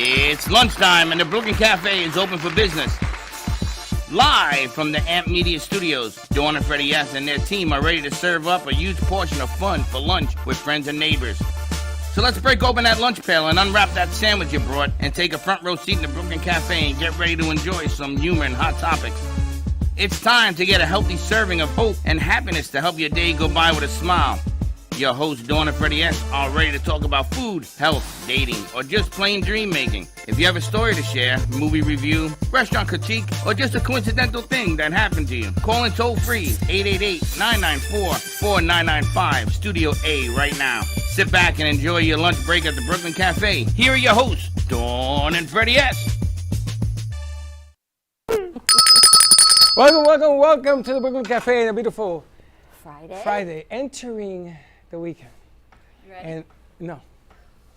It's lunchtime and the Brooklyn Cafe is open for business. Live from the AMP Media Studios, Dawn and Freddie S. and their team are ready to serve up a huge portion of fun for lunch with friends and neighbors. So let's break open that lunch pail and unwrap that sandwich you brought and take a front row seat in the Brooklyn Cafe and get ready to enjoy some humor and hot topics. It's time to get a healthy serving of hope and happiness to help your day go by with a smile. Your hosts, Dawn and Freddie S., are ready to talk about food, health, dating, or just plain dream making. If you have a story to share, movie review, restaurant critique, or just a coincidental thing that happened to you, call in toll free 888-994-4995, Studio A right now. Sit back and enjoy your lunch break at the Brooklyn Cafe. Here are your hosts, Dawn and Freddie S. Welcome to the Brooklyn Cafe in a beautiful Friday. Entering the weekend. You ready? And no,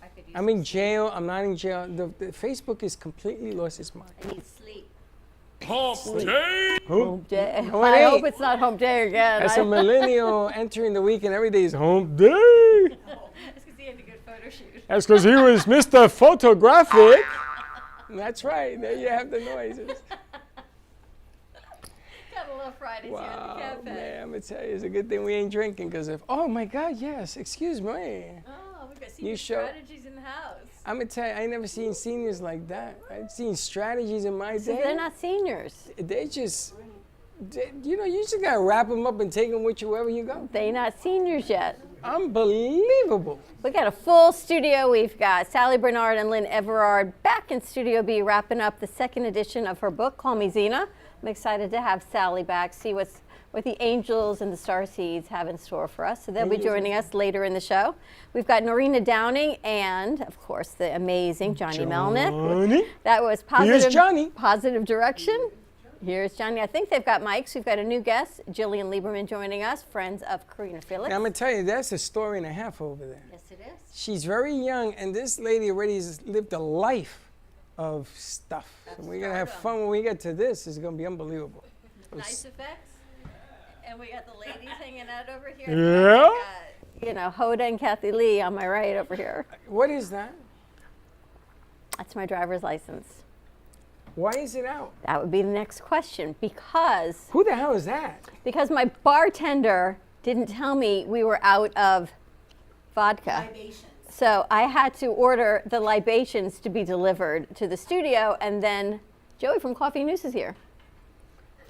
I could use I'm in jail. I'm not in jail. The Facebook is completely lost its mind. I need sleep. Who? Home day. Oh, it I ain't. hope it's not home day again. As a millennial entering the weekend, every day is home day. It's because he had a good photo shoot. That's because he was Mr. Photographic. That's right. There you have the noises. Gotta love Fridays here at the Wow, cafe. man, I'm going to tell you, it's a good thing we ain't drinking because oh my God, yes, excuse me. Oh, we've got senior show- strategies in the house. I'm going to tell you, I ain't never seen seniors like that. I've seen strategies in my So day. they're not seniors. They just, you just got to wrap them up and take them with you wherever you go. They're not seniors yet. Unbelievable. We got a full studio. We've got Sally Bernard and Lynn Everard back in Studio B wrapping up the second edition of her book, Call Me Zena. I'm excited to have Sally back, see what the angels and the starseeds have in store for us. So they'll be joining us later in the show. We've got Norina Downing and, of course, the amazing Johnny Melnick. That was Here's Johnny. Positive direction. Here's Johnny. I think they've got mics. We've got a new guest, Jillian Lieberman, joining us, friends of Karina Felix. Now, I'm going to tell you, that's a story and a half over there. Yes, it is. She's very young, and this lady already has lived a life of stuff. So we're going to have fun when we get to this. It's going to be unbelievable. Nice effects. And we got the ladies hanging out over here. Yeah. We got, Hoda and Kathy Lee on my right over here. What is that? That's my driver's license. Why is it out? That would be the next question because Who the hell is that? my bartender didn't tell me we were out of vodka. Libations. So I had to order the libations to be delivered to the studio, and then Joey from Coffee News is here.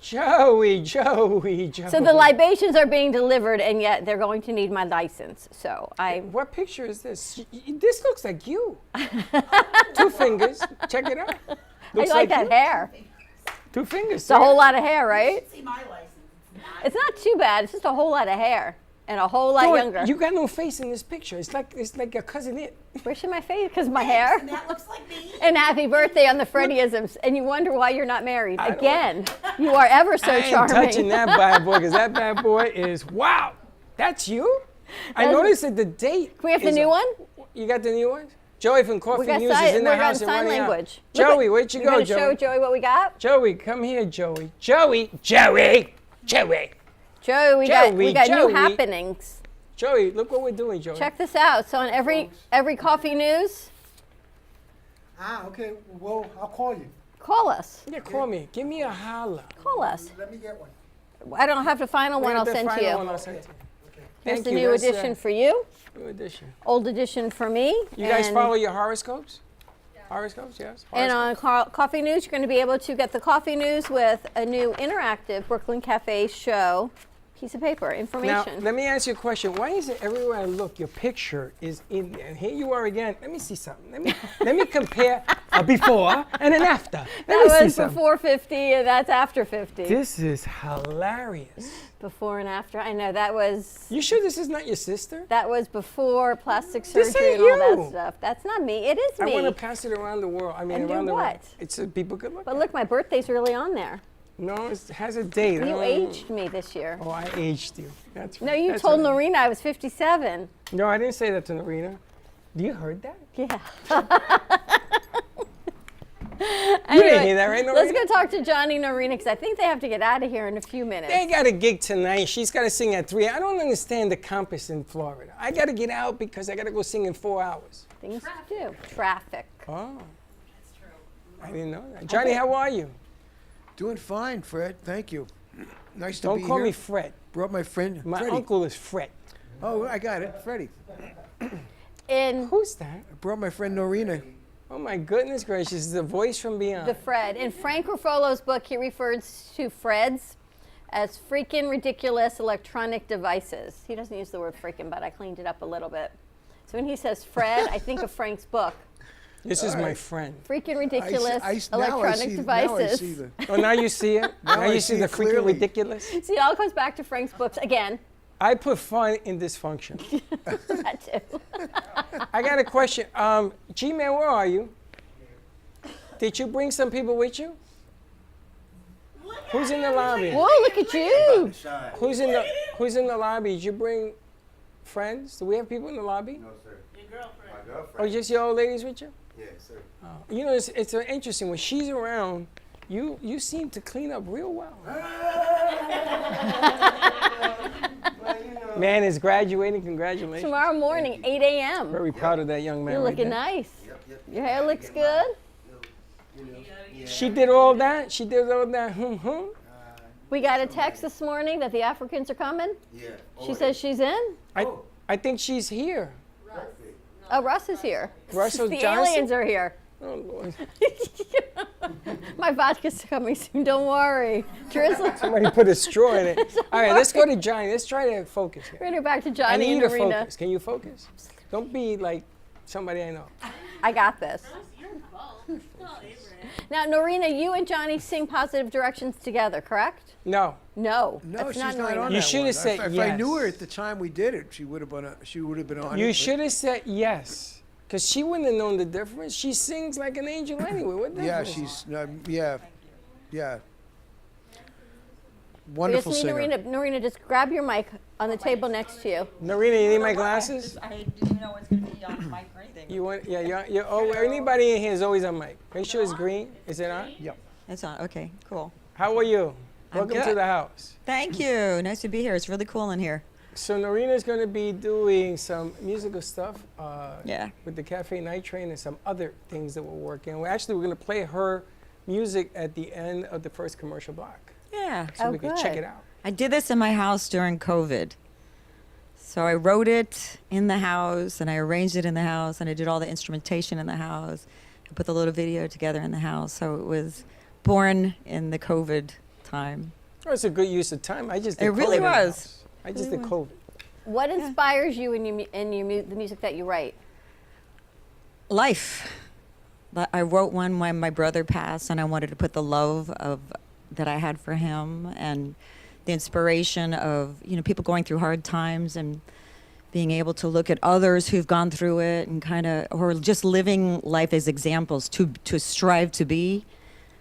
Joey. So the libations are being delivered, and yet they're going to need my license. So What picture is this? This looks like you. 2 fingers. Check it out. I Looks like that you. hair. 2 fingers. It's a whole lot of hair, right? See my license. It's not too bad. It's just a whole lot of hair and a whole lot younger. You got no face in this picture. It's like your cousin It. Where should my face? Because my hair. And that looks like me. And happy birthday on the Freddyisms. And you wonder why you're not married. I don't- Again, you are ever so I ain't charming. touching that bad boy because that bad boy is, wow. That's you? I That's- noticed that the date. Can we have the is new one? You got the new one? Joey from Coffee We got News is in the we're got house and sign running out. language. Joey, where'd you We're go, gonna show Joey? Joey what we got. Joey, come here, Joey. Joey, Joey, we got Joey. new happenings. Joey, look what we're doing, Joey. Check this out. So on every Coffee News, Okay. Well, I'll call you. call us. Yeah, call me. Give me a holla. Call us. Let me get one. I don't have the final one. Bring I'll up the send to final you. one, I'll send to you. Here's Thank the you. new That's, edition for you. New edition. Old edition for me. You guys and, follow your horoscopes? Horoscopes, yes. And Horoscopes. on Coffee News, you're going to be able to get the Coffee News with a new interactive Brooklyn Cafe show piece of paper, Now, information. let me ask you a question. Why is it everywhere I look, your picture is in there? And here you are again. Let me see something. Let me compare a before and an after. Let me that see was something. before 50, and that's after 50. This is hilarious. Before and after. I know that was You sure this is not your sister? before plastic This surgery ain't and all you. that stuff. That's not me. It is I me. want to pass it around the world. I mean, And do around the world. what? It's people could look. But at look, my birthday's really on there. No, it has a date. You aged me this year. Oh, I aged you. That's No, you that's told right. Norina I was 57. No, I didn't say that to Norina. You heard that? Yeah. You didn't hear that, right, Norina? Let's go talk to Johnny and Norina because I think they have to get out of here in a few minutes. They got a gig tonight. She's got to sing at 3. I don't understand the compass in Florida. I got to get out because I got to go sing in 4 hours. Things to do. Traffic. Oh. I didn't know that. Johnny, how are you? Doing fine, Fred. Thank you. Nice to Don't be call here. me Fred. Brought my friend My Freddie. uncle is Fred. Oh, I got it, Freddie. In Who's that? I brought my friend Norina. Oh my goodness gracious, the voice from beyond. the Fred. In Frank Ruffolo's book, he refers to Freds as freaking ridiculous electronic devices. He doesn't use the word freaking, but I cleaned it up a little bit. So when he says Fred, I think of Frank's book. This is All my right. friend. Freaking ridiculous Now I electronic see devices. the, Oh, now you see it? Now I you see see the it freaking clearly. ridiculous? See, it all comes back to Frank's books again. I put fun in dysfunction. That too. I got a question. G-Man, where are you? Did you bring some people with you? Who's in the lobby? Whoa, look at you. Who's in the lobby? Did you bring friends? Do we have people in the lobby? No, sir. My Or girlfriend. just your old ladies with you? Yes, sir. You know, it's interesting. When she's around, you seem to clean up real well. Man is graduating. Congratulations. Tomorrow morning, 8 a.m. Very proud of that young man. You're right looking there. nice. Yep. Your hair looks good. You know, yeah. She did all that. She did all that. We got a text this morning that the Africans are coming. Yeah. She says she's in. I think she's here. Perfect. Oh, Russ is here. Russell the Johnson? aliens are here. Oh Lord! My vodka's coming soon. Don't worry. Drizzle. Somebody put a straw in it. All right, let's go to Johnny. Let's try to focus here. Bring her back to I Johnny need and you to Arena. focus. Can you focus? Don't be like somebody I know. I got this. Now, Norina, you and Johnny sing Positive Directions together, correct? No. No. No, that's she's not Norina. on You that should have one. said if I knew her yes. at the time we did it, she would have been. She would have been on it. You but- should have said yes, because she wouldn't have known the difference. She sings like an angel anyway. What Yeah, difference? she's. Yeah. We Wonderful just need singer. Norina, just grab your mic on the table next to you. Narina, you need my glasses? I didn't even know it was going to be on mic or anything. You want? Yeah. Oh, anybody in here is always on mic. Make sure it's green. Is it on? Yep. It's on. Okay, cool. How are you? I'm Welcome to good. the house. Thank you. Nice to be here. It's really cool in here. So Narina's going to be doing some musical stuff Yeah. with the Cafe Night Train and some other things that we're working on. We're going to play her music at the end of the first commercial block, Yeah. so Oh, we can check good. it out. I did this in my house during COVID. So I wrote it in the house and I arranged it in the house and I did all the instrumentation in the house. I put the little video together in the house. So it was born in the COVID time. Oh, it's a good use of time. I just did It really COVID in the was. house. I just did COVID. What inspires you in the music that you write? Life. I wrote one when my brother passed, and I wanted to put the love that I had for him and the inspiration of people going through hard times and being able to look at others who've gone through it and kind of or just living life as examples to strive to be.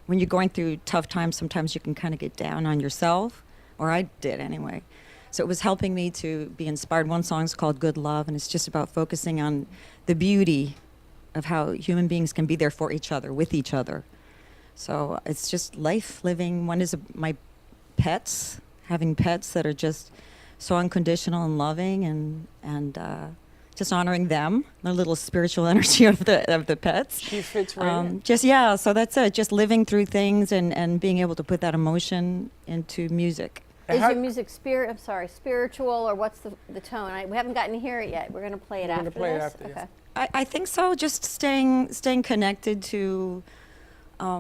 When you're going through tough times, sometimes you can kind of get down on yourself, or I did anyway. So it was helping me to be inspired. One song's called Good Love, and it's just about focusing on the beauty of how human beings can be there for each other, with each other. So it's just life living. One is my pets, having pets that are just so unconditional and loving, and just honoring them, the little spiritual energy of the pets. She fits right in. So that's it. Just living through things and being able to put that emotion into music. Is How- your music spiritual, or what's the tone? We haven't gotten to hear it yet. We're going to play it We're gonna after play it this. after, yeah. Okay. I think so. Just staying connected to, I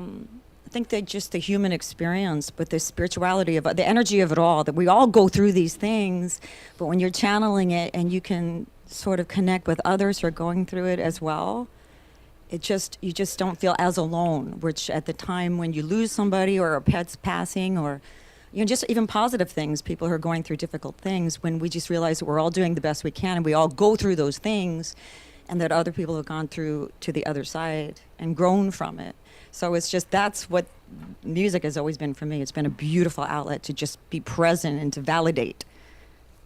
think that just the human experience, but the spirituality of the energy of it all. That we all go through these things, but when you're channeling it and you can sort of connect with others who are going through it as well, you just don't feel as alone. Which at the time when you lose somebody or a pet's passing or just even positive things, people who are going through difficult things, when we just realize that we're all doing the best we can and we all go through those things, and that other people have gone through to the other side and grown from it. So it's just, that's what music has always been for me. It's been a beautiful outlet to just be present and to validate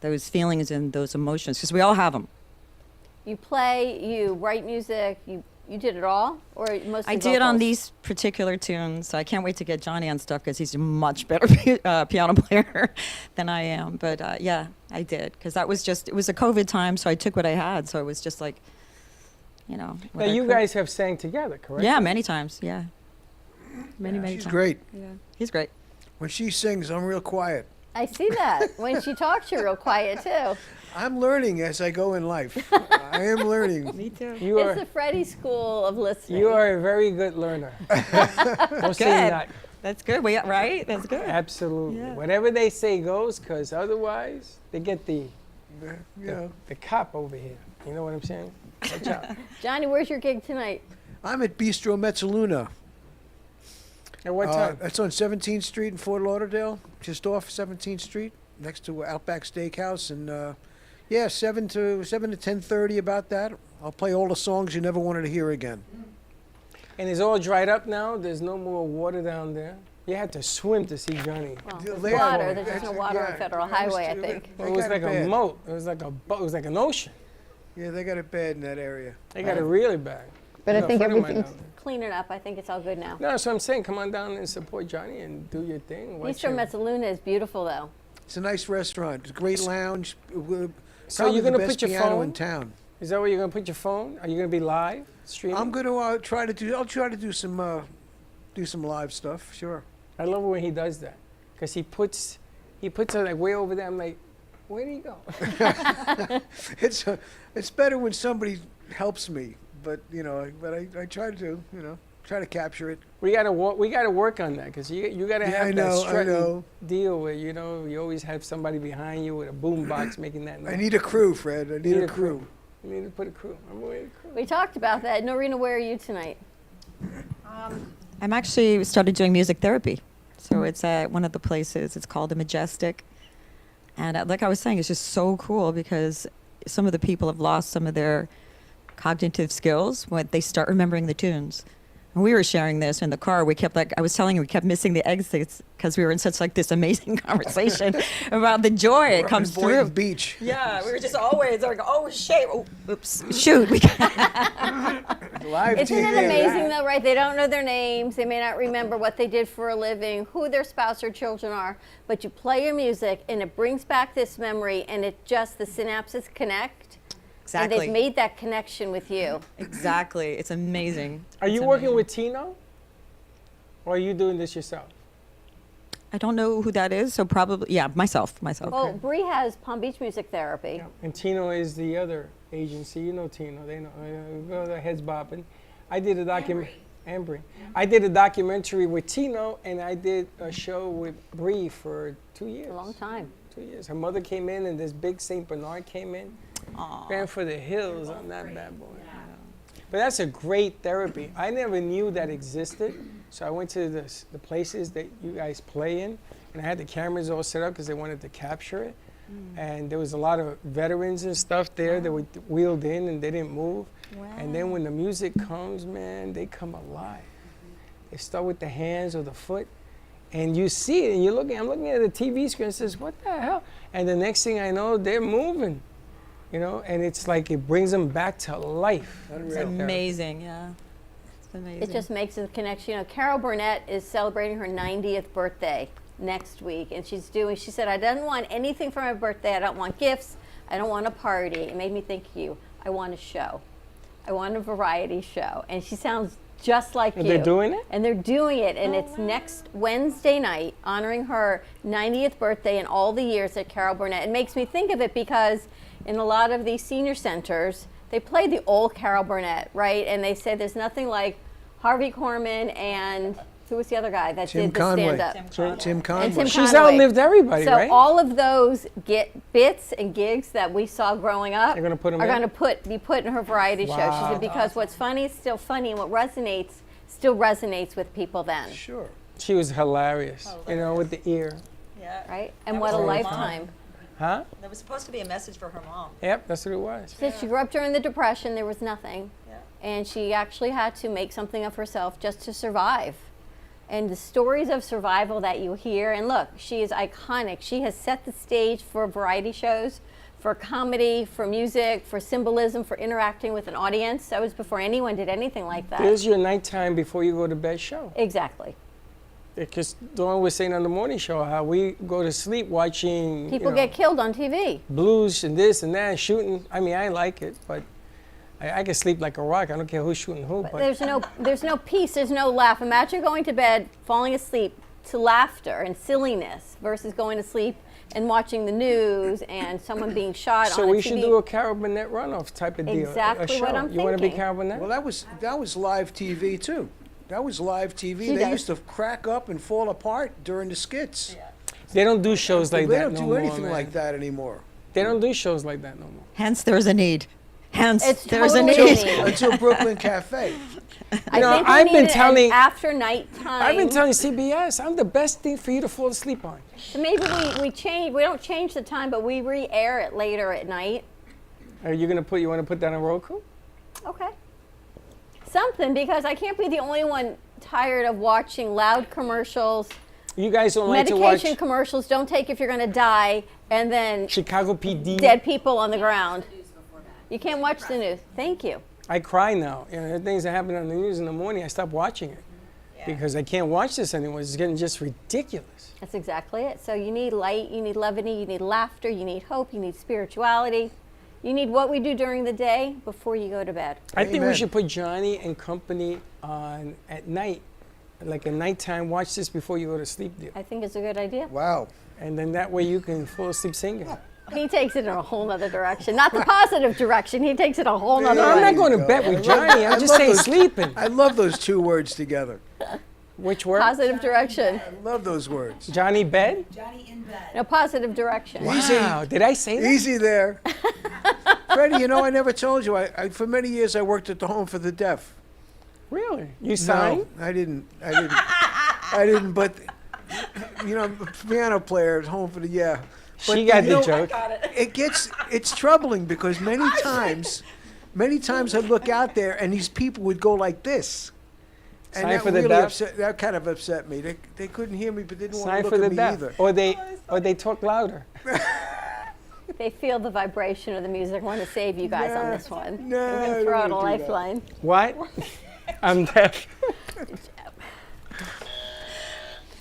those feelings and those emotions, because we all have them. You play, you write music, you did it all, or mostly I did on vocals? these particular tunes, so I can't wait to get Johnny on stuff because he's a much better piano player than I am. But yeah, I did, because it was a COVID time, so I took what I had. So it was just like, what Now I you could. guys have sang together, correct? Yeah, many times, yeah. many She's times. great. Yeah, he's great. When she sings, I'm real quiet. I see that. When she talks, you're real quiet too. I'm learning as I go in life. I am learning. Me too. You It's are the Freddie School of listening. you are a very good learner. Don't say Good. not. That's good. Right? That's good. Absolutely. Yeah. Whatever they say goes, because otherwise they get You know, the cop over here. You know what I'm saying? Watch out. Johnny, where's your gig tonight? I'm at Bistro Mezzaluna. At what time? That's on 17th Street in Fort Lauderdale, just off 17th Street, next to Outback Steakhouse. And yeah, 7 to 10:30. About that. I'll play all the songs you never wanted to hear again. And it's all dried up now. There's no more water down there. You had to swim to see Johnny. Well, Yeah, there's they water. are- There's just no yeah, water yeah, on Federal it was Highway, I too- think. It was got like a bad. moat. It was like a boat. It was like an ocean. Yeah, they got it bad in that area. They got it really bad. But I know, a think friend of mine everything's down there. cleaning up. I think it's all good now. No, that's what I'm saying. Come on down and support Johnny and do your thing. Watch Bistro him. Mezzaluna is beautiful, though. It's a nice restaurant. It's a great lounge. So Probably you're gonna the best put your piano phone? in town. Is that where you're gonna put your phone? Are you gonna be live streaming? I'm gonna I'll try to do some live stuff. Sure. I love it when he does that, because he puts it like way over there. I'm like, where did he go? It's better when somebody helps me, but I try to try to capture it. We gotta work on that, because you gotta Yeah, have I that know, I strutting know. deal where you always have somebody behind you with a boom box making that noise. I need a crew, Fred. I need a crew. You need to put a crew. I'm away to crew. We talked about that. Norina, where are you tonight? I'm actually started doing music therapy. So it's at one of the places. It's called the Majestic. And like I was saying, it's just so cool because some of the people have lost some of their cognitive skills when they start remembering the tunes. And we were sharing this in the car. We kept I was telling you, we kept missing the exits because we were in such this amazing conversation about the joy it comes In Boynton through. Beach. Yeah, we were just always like, oh shit, oh, oops, shoot. Live Isn't TV. it amazing, though, right? They don't know their names. They may not remember what they did for a living, who their spouse or children are. But you play your music, and it brings back this memory, and the synapses connect. Exactly. And they've made that connection with you. Exactly. It's amazing. Are you It's working amazing. with Tino, or are you doing this yourself? I don't know who that is, so probably, yeah, myself. Well, Bree has Palm Beach Music Therapy. And Tino is the other agency. You know Tino. They know. Their heads bobbing. I did a documentary. Embry. I did a documentary with Tino, and I did a show with Bree for 2 years. A long time. 2 years. Her mother came in, and this big Saint Bernard came in. Ran for the hills on that bad boy. But that's a great therapy. I never knew that existed. So I went to the places that you guys play in, and I had the cameras all set up because they wanted to capture it. And there was a lot of veterans and stuff there that were wheeled in and they didn't move. And then when the music comes, man, they come alive. They start with the hands or the foot, and you see it, and I'm looking at the TV screen and says, what the hell? And the next thing I know, they're moving. And it's like it brings them back to life. It's amazing, yeah. It's amazing. It just makes a connection. Carol Burnett is celebrating her 90th birthday next week, and she said, I don't want anything for my birthday. I don't want gifts. I don't want a party. It made me think of you. I want a show. I want a variety show. And she sounds just like you. They're doing it? And they're doing it, and it's next Wednesday night, honoring her 90th birthday and all the years at Carol Burnett. It makes me think of it because in a lot of these senior centers, they play the old Carol Burnett, right? And they say there's nothing like Harvey Korman and who was the other guy that Tim did the Conway. stand-up? Tim Conway. And Tim She's Conway. outlived everybody, So right? all of those bits and gigs that we saw growing up They're gonna put 'em are in? going to be put in her variety show. She Wow. said because what's funny is still funny, and what resonates still resonates with people then, Sure. She was hilarious, with the ear. Yeah. right? And That what a was her lifetime. Huh? That was supposed to be a message for her mom. Yep, that's what it was. She said she grew up during the Depression. There was nothing. Yeah. And she actually had to make something of herself just to survive. And the stories of survival that you hear, and look, she is iconic. She has set the stage for variety shows, for comedy, for music, for symbolism, for interacting with an audience. That was before anyone did anything like that. There's your nighttime before you go to bed show. Exactly. Because Dawn was saying on the morning show how we go to sleep watching People get killed on TV. blues and this and that, shooting. I mean, I like it, but I can sleep like a rock. I don't care who's shooting who. But There's no peace, there's no laugh. Imagine going to bed, falling asleep to laughter and silliness versus going to sleep and watching the news and someone being shot so on a we TV. should do a Carol Burnett runoff type of deal. Exactly a what show. I'm You want to be thinking. Carol Burnett? Well, that was live TV too. That was live TV. She They does. used to crack up and fall apart during the skits. They don't do shows like They that don't no do more, anything man. like that anymore. They don't do shows like that no more. Hence, there's a need. Hence, It's there's totally a a need. need. Until Brooklyn Cafe. I know, think we I've need been an telling- after night time. I've been telling CBS, I'm the best thing for you to fall asleep on. So maybe we change. We don't change the time, but we re-air it later at night. Are you you want to put that on Roku? Okay. Something, because I can't be the only one tired of watching loud commercials, You guys don't like to watch medication commercials. Don't take if you're going to die, and then Chicago PD? dead people on the ground. You can't watch the news. Thank you. I cry now. You know, there are things that happen on the news in the morning, I stop watching it because I can't watch this anymore. It's getting just ridiculous. That's exactly it. So you need light, you need levity, you need laughter, you need hope, you need spirituality. You need what we do during the day before you go to bed. I think we Amen. should put Johnny and Company on at night, like a nighttime. Watch this before you go to sleep deal. I think it's a good idea. Wow. And then that way you can fall asleep singing. He takes it in a whole nother direction. Not the positive direction. He takes it a whole nother No, I'm way. not going to bed with Johnny. I'm just saying sleeping. I love those two words together. Which word? Positive direction. I love those words. Johnny bed? No, positive direction. Wow, did I say that? Easy there. Freddie, you know, I never told you. For many years, I worked at the Home for the Deaf. Really? You signed? No, I didn't. I didn't. But you know, piano player at Home for the But, She got you the know, joke. It's troubling because many times I look out there and these people would go like this. And Sign that for the really deaf? that kind of upset me. They couldn't hear me, but didn't want Sign to for look the at me deaf. either. Or they talk louder. They feel the vibration of the music. Want to save you guys on this one. No, We're I going to throw out a don't wanna do that. lifeline. What? I'm deaf.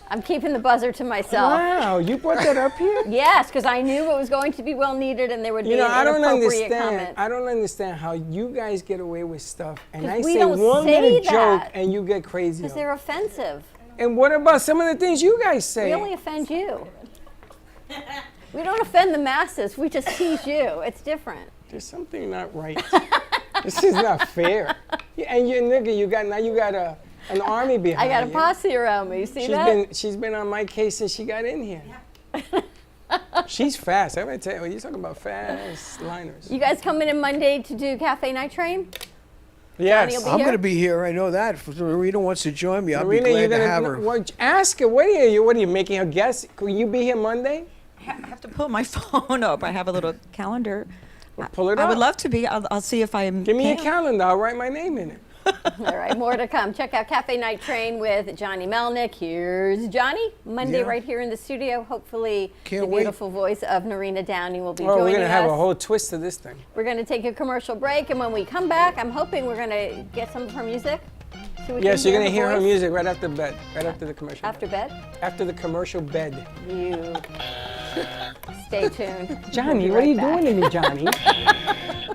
I'm keeping the buzzer to myself. Wow, you brought that up here? Yes, because I knew it was going to be well needed and there would You be know, an I don't inappropriate understand. comment. I don't understand how you guys get away with stuff, and 'Cause I we say don't one say little joke, that. and you get crazy. Because over they're offensive. it. And what about some of the things you guys say? We only offend you. We don't offend the masses. We just tease you. It's different. There's something not right. This is not fair. Yeah, and you nigga, you got an army behind I got a you. posse around me. You see that? She's been on my case since she got in here. She's fast. I'm gonna tell you. You're talking about fast liners. You guys coming in Monday to do Cafe Night Train? Yes. Johnny will I'm here? going to be here. I know that. If Marina wants to join me, I'll Marina, be you're glad to gonna have her. well, ask her. What are you making her guess? Could you be here Monday? I have to pull my phone up. I have a little calendar. Well, pull it I up. would love to be. I'll see if I'm. Give me your calendar. I'll write my name in it. All right, more to come. Check out Cafe Night Train with Johnny Melnick. Here's Johnny, Monday Yeah. right here in the studio. Hopefully, Can't the wait. beautiful voice of Narina Downey will be Oh, joining we're gonna us. have a whole twist to this thing. We're going to take a commercial break, and when we come back, I'm hoping we're going to get some of her music. So we Yes, can you're gonna hear her voice music right after bed, right after the commercial. After bed? After the commercial bed. You stay tuned. Johnny, We'll what are be you right doing to me, Johnny?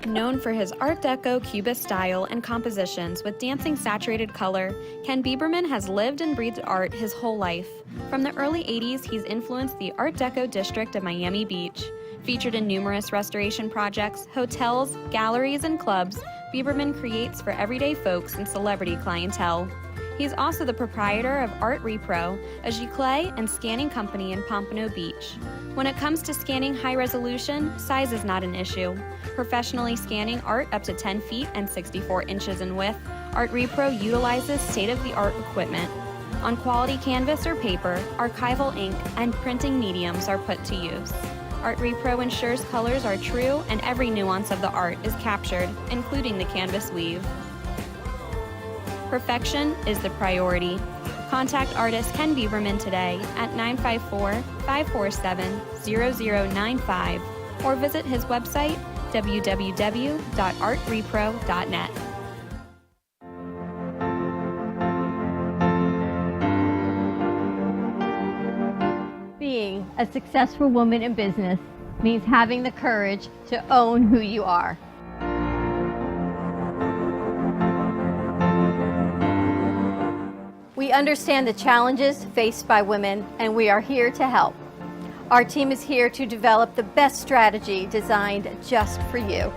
Known for his Art Deco Cubist style and compositions with dancing saturated color, Ken Bieberman has lived and breathed art his whole life. From the early 80s, he's influenced the Art Deco district of Miami Beach. Featured in numerous restoration projects, hotels, galleries, and clubs, Bieberman creates for everyday folks and celebrity clientele. He's also the proprietor of Art Repro, a giclée and scanning company in Pompano Beach. When it comes to scanning high resolution, size is not an issue. Professionally scanning art up to 10 feet and 64 inches in width, Art Repro utilizes state-of-the-art equipment. On quality canvas or paper, archival ink and printing mediums are put to use. Art Repro ensures colors are true and every nuance of the art is captured, including the canvas weave. Perfection is the priority. Contact artist Ken Bieberman today at 954-547-0095 or visit his website www.artrepro.net. Being a successful woman in business means having the courage to own who you are. We understand the challenges faced by women, and we are here to help. Our team is here to develop the best strategy designed just for you.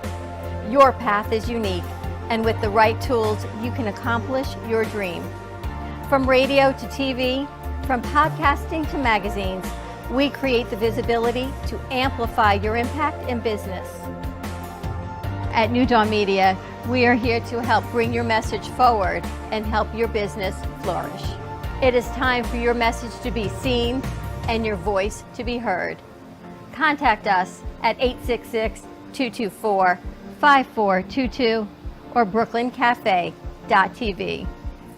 Your path is unique, and with the right tools, you can accomplish your dream. From radio to TV, from podcasting to magazines, we create the visibility to amplify your impact in business. At New Dawn Media, we are here to help bring your message forward and help your business flourish. It is time for your message to be seen and your voice to be heard. Contact us at 866-224-5422 or brooklyncafe.tv.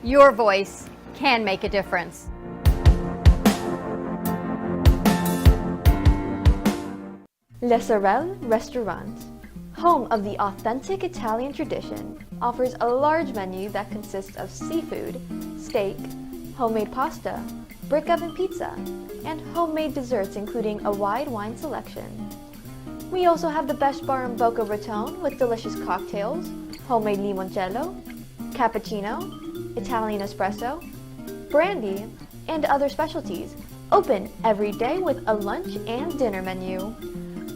Your voice can make a difference. Le Sorel Restaurant, home of the authentic Italian tradition, offers a large menu that consists of seafood, steak, homemade pasta, brick oven pizza, and homemade desserts including a wide wine selection. We also have the best bar in Boca Raton with delicious cocktails, homemade limoncello, cappuccino, Italian espresso, brandy, and other specialties, open every day with a lunch and dinner menu.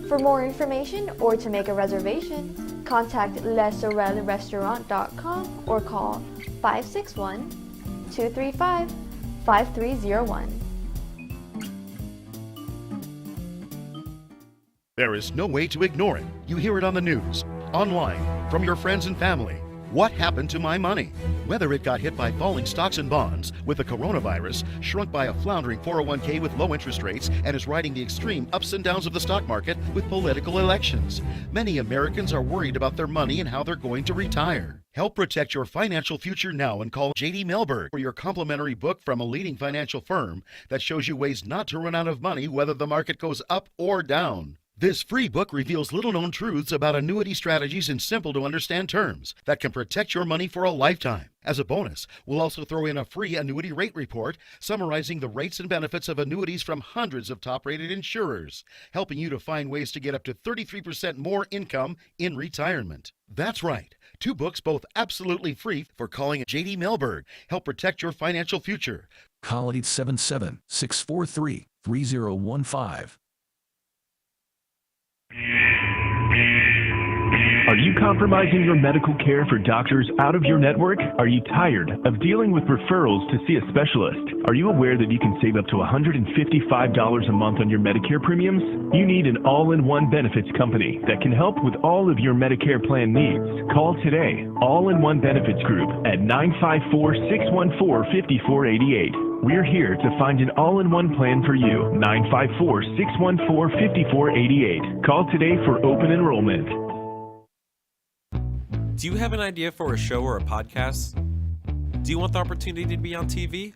For more information or to make a reservation, contact lesorelrestaurant.com or call 561-235-5301. There is no way to ignore it. You hear it on the news, online, from your friends and family. What happened to my money? Whether it got hit by falling stocks and bonds, with the coronavirus, shrunk by a floundering 401k with low interest rates, and is riding the extreme ups and downs of the stock market with political elections. Many Americans are worried about their money and how they're going to retire. Help protect your financial future now and call J.D. Mellberg for your complimentary book from a leading financial firm that shows you ways not to run out of money whether the market goes up or down. This free book reveals little-known truths about annuity strategies in simple-to-understand terms that can protect your money for a lifetime. As a bonus, we'll also throw in a free annuity rate report summarizing the rates and benefits of annuities from hundreds of top-rated insurers, helping you to find ways to get up to 33% more income in retirement. That's right. 2 books, both absolutely free, for calling J.D. Mellberg. Help protect your financial future. Call 877-643-3015. Are you compromising your medical care for doctors out of your network? Are you tired of dealing with referrals to see a specialist? Are you aware that you can save up to $155 a month on your Medicare premiums? You need an all-in-one benefits company that can help with all of your Medicare plan needs. Call today, All-in-One Benefits Group at 954-614-5488. We're here to find an all-in-one plan for you. 954-614-5488. Call today for open enrollment. Do you have an idea for a show or a podcast? Do you want the opportunity to be on TV?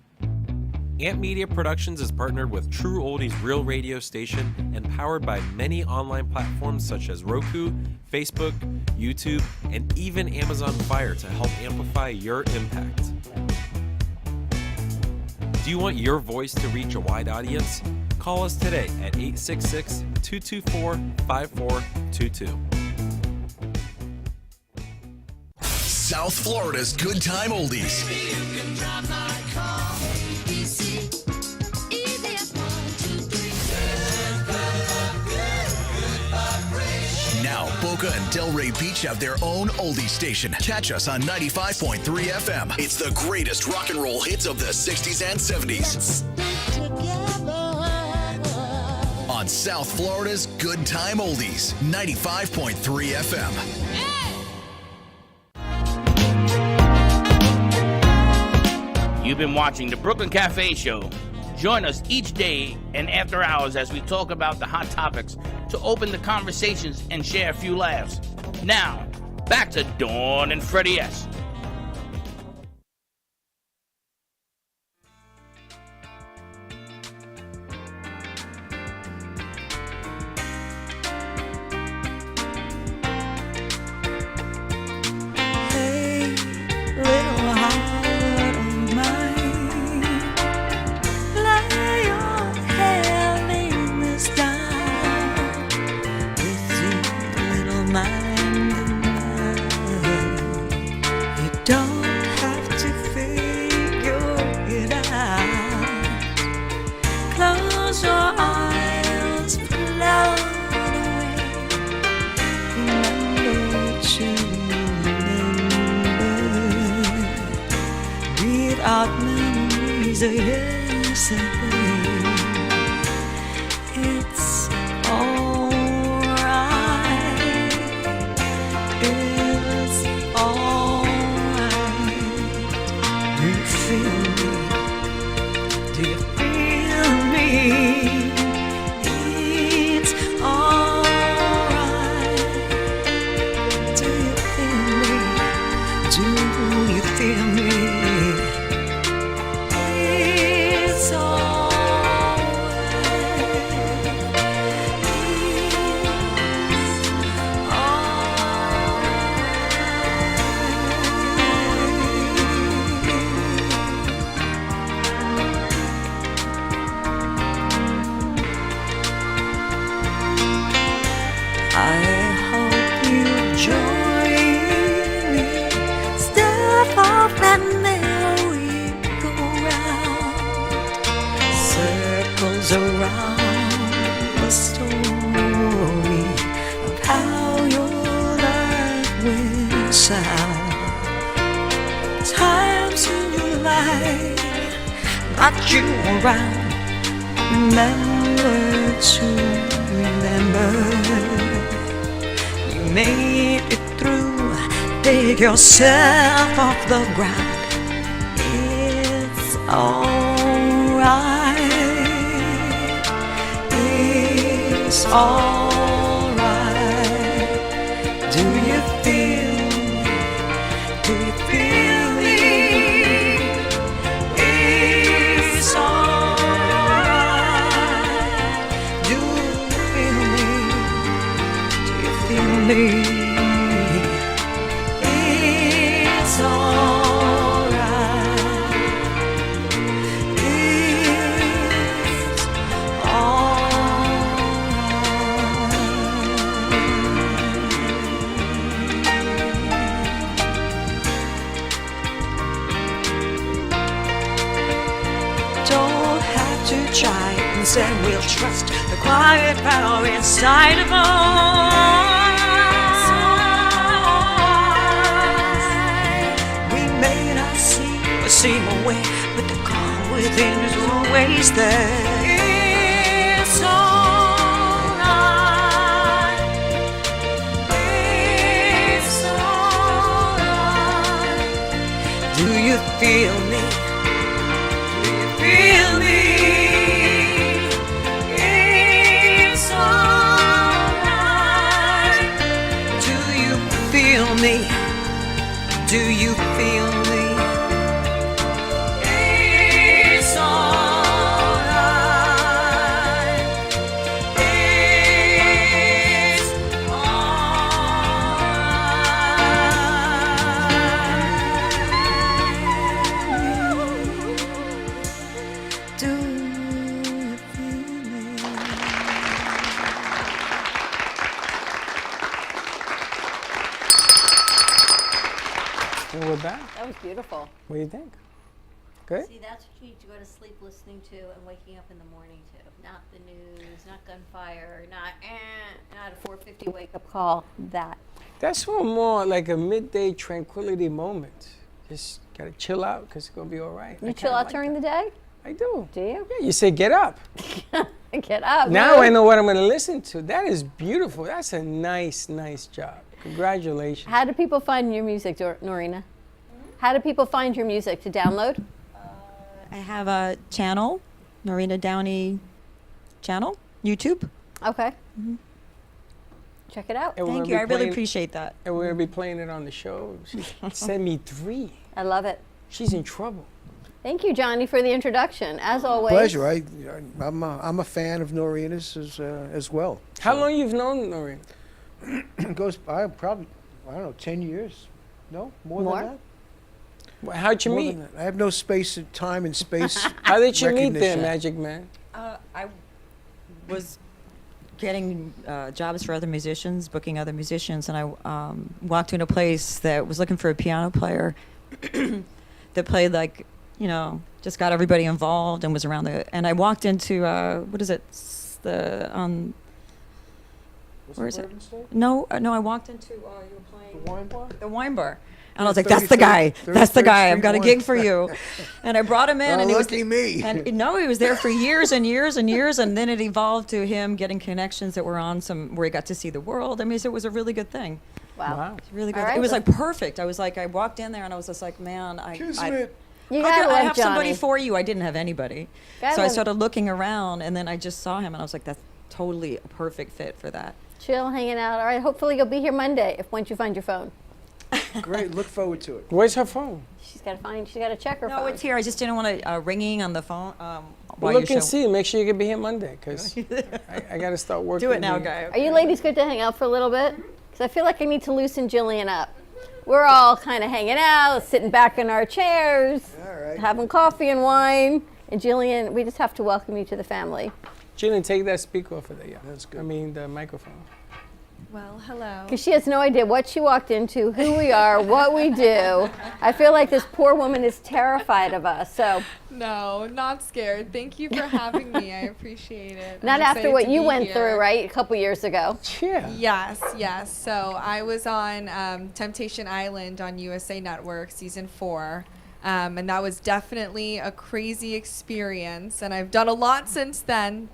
Amp Media Productions is partnered with True Oldies Real Radio Station and powered by many online platforms such as Roku, Facebook, YouTube, and even Amazon Fire to help amplify your impact. Do you want your voice to reach a wide audience? Call us today at 866-224-5422. South Florida's Good Time Oldies. Now, Boca and Delray Beach have their own oldie station. Catch us on 95.3 FM. It's the greatest rock and roll hits of the 60s and 70s. On South Florida's Good Time Oldies, 95.3 FM. You've been watching the Brooklyn Cafe Show. Join us each day and after hours as we talk about the hot topics to open the conversations and share a few laughs. Now, back to Dawn and Freddie S. is a yesterday. It's alright. It's alright. Do you feel me? Do you feel me? It's alright. Do you feel me? Do you feel me? It's I hope you join me. Step off that merry-go-round, circles around the story of how your life will sound. Times in your life not you around. Remember to remember. You made it through. Dig yourself off the ground. It's alright. It's alright. Do you feel? Do you feel me? It's alright. Do you feel me? Do you feel me? It's alright. It's don't have to try, instead we'll trust the quiet power inside of us. We may not see or seem away, but the calm within is always there. It's alright. It's alright. Do you feel me? Do you feel me? It's alright. Do you feel me? Do you feel me? It's alright. It's alright. Do you feel me? And we're back. That was beautiful. What do you think? Good? See, that's what you need to go to sleep listening to and waking up in the morning to. Not the news, not gunfire, not a 4:50 wake-up call. That. That's one more like a midday tranquility moment. Just gotta chill out because it's gonna be all right. You chill out during the day? I do. Do you? Yeah, you say get up. Get up. Now man. I know what I'm gonna listen to. That is beautiful. That's a nice, nice job. Congratulations. How do people find your music, Norina? How do people find your music to download? I have a channel, Norina Downey channel, YouTube. Okay. Check it out. And we're Thank gonna you. be I really playing- appreciate that. And we're gonna be playing it on the show. She sent me 3. I love it. She's in trouble. Thank you, Johnny, for the introduction. As always. Pleasure. I'm a fan of Norina's as well. How long you've known Norina? It goes probably, I don't know, 10 years. No, more More? than that. Well, how'd you More meet? than that. I have no space, time, and space. How did you meet there, recognition. Magic Man? I was getting jobs for other musicians, booking other musicians, and I walked into a place that was looking for a piano player that played like, you know, just got everybody involved and was around the. And I walked into what is it? Where is it? No, no. I walked into you were playing The wine bar? The wine bar, And I was like, that's the guy. That's the 33rd guy. I've got a Street gig for you. And I brought him in. Oh, and he was lucky me. And no, he was there for years and years and years. And then it evolved to him getting connections that were on where he got to see the world. I mean, it was a really good thing. Wow. It's really good. All right, It was so- like perfect. I was like, I walked in there and I was just like, man, Kismet. You how gotta could I love have somebody Johnny. for you? I didn't have anybody. Gotta So I love- started looking around and then I just saw him and I was like, that's totally a perfect fit for that. Chill, hanging out. All right, hopefully you'll be here Monday once you find your phone. Great. Look forward to it. Where's her phone? She's got to check her No, phone. it's here. I just didn't want it ringing on the phone. Well, while look you and show. see. Make sure you can be here Monday, because I got to start working. Do it now, here. guy. Are you ladies good to hang out for a little bit? Because I feel like I need to loosen Jillian up. We're all kind of hanging out, sitting back in our chairs, having coffee and wine. And Jillian, we just have to welcome you to the family. Jillian, take that speaker off of there. Yeah, that's good. I mean, the microphone. Well, hello. Because she has no idea what she walked into, who we are, what we do. I feel like this poor woman is terrified of us. So No, not scared. Thank you for having me. I appreciate it. not I'm after excited what to you be went here. through, right? A couple years ago. Yeah. Yes. So I was on Temptation Island on USA Network, season 4. And that was definitely a crazy experience. And I've done a lot since then.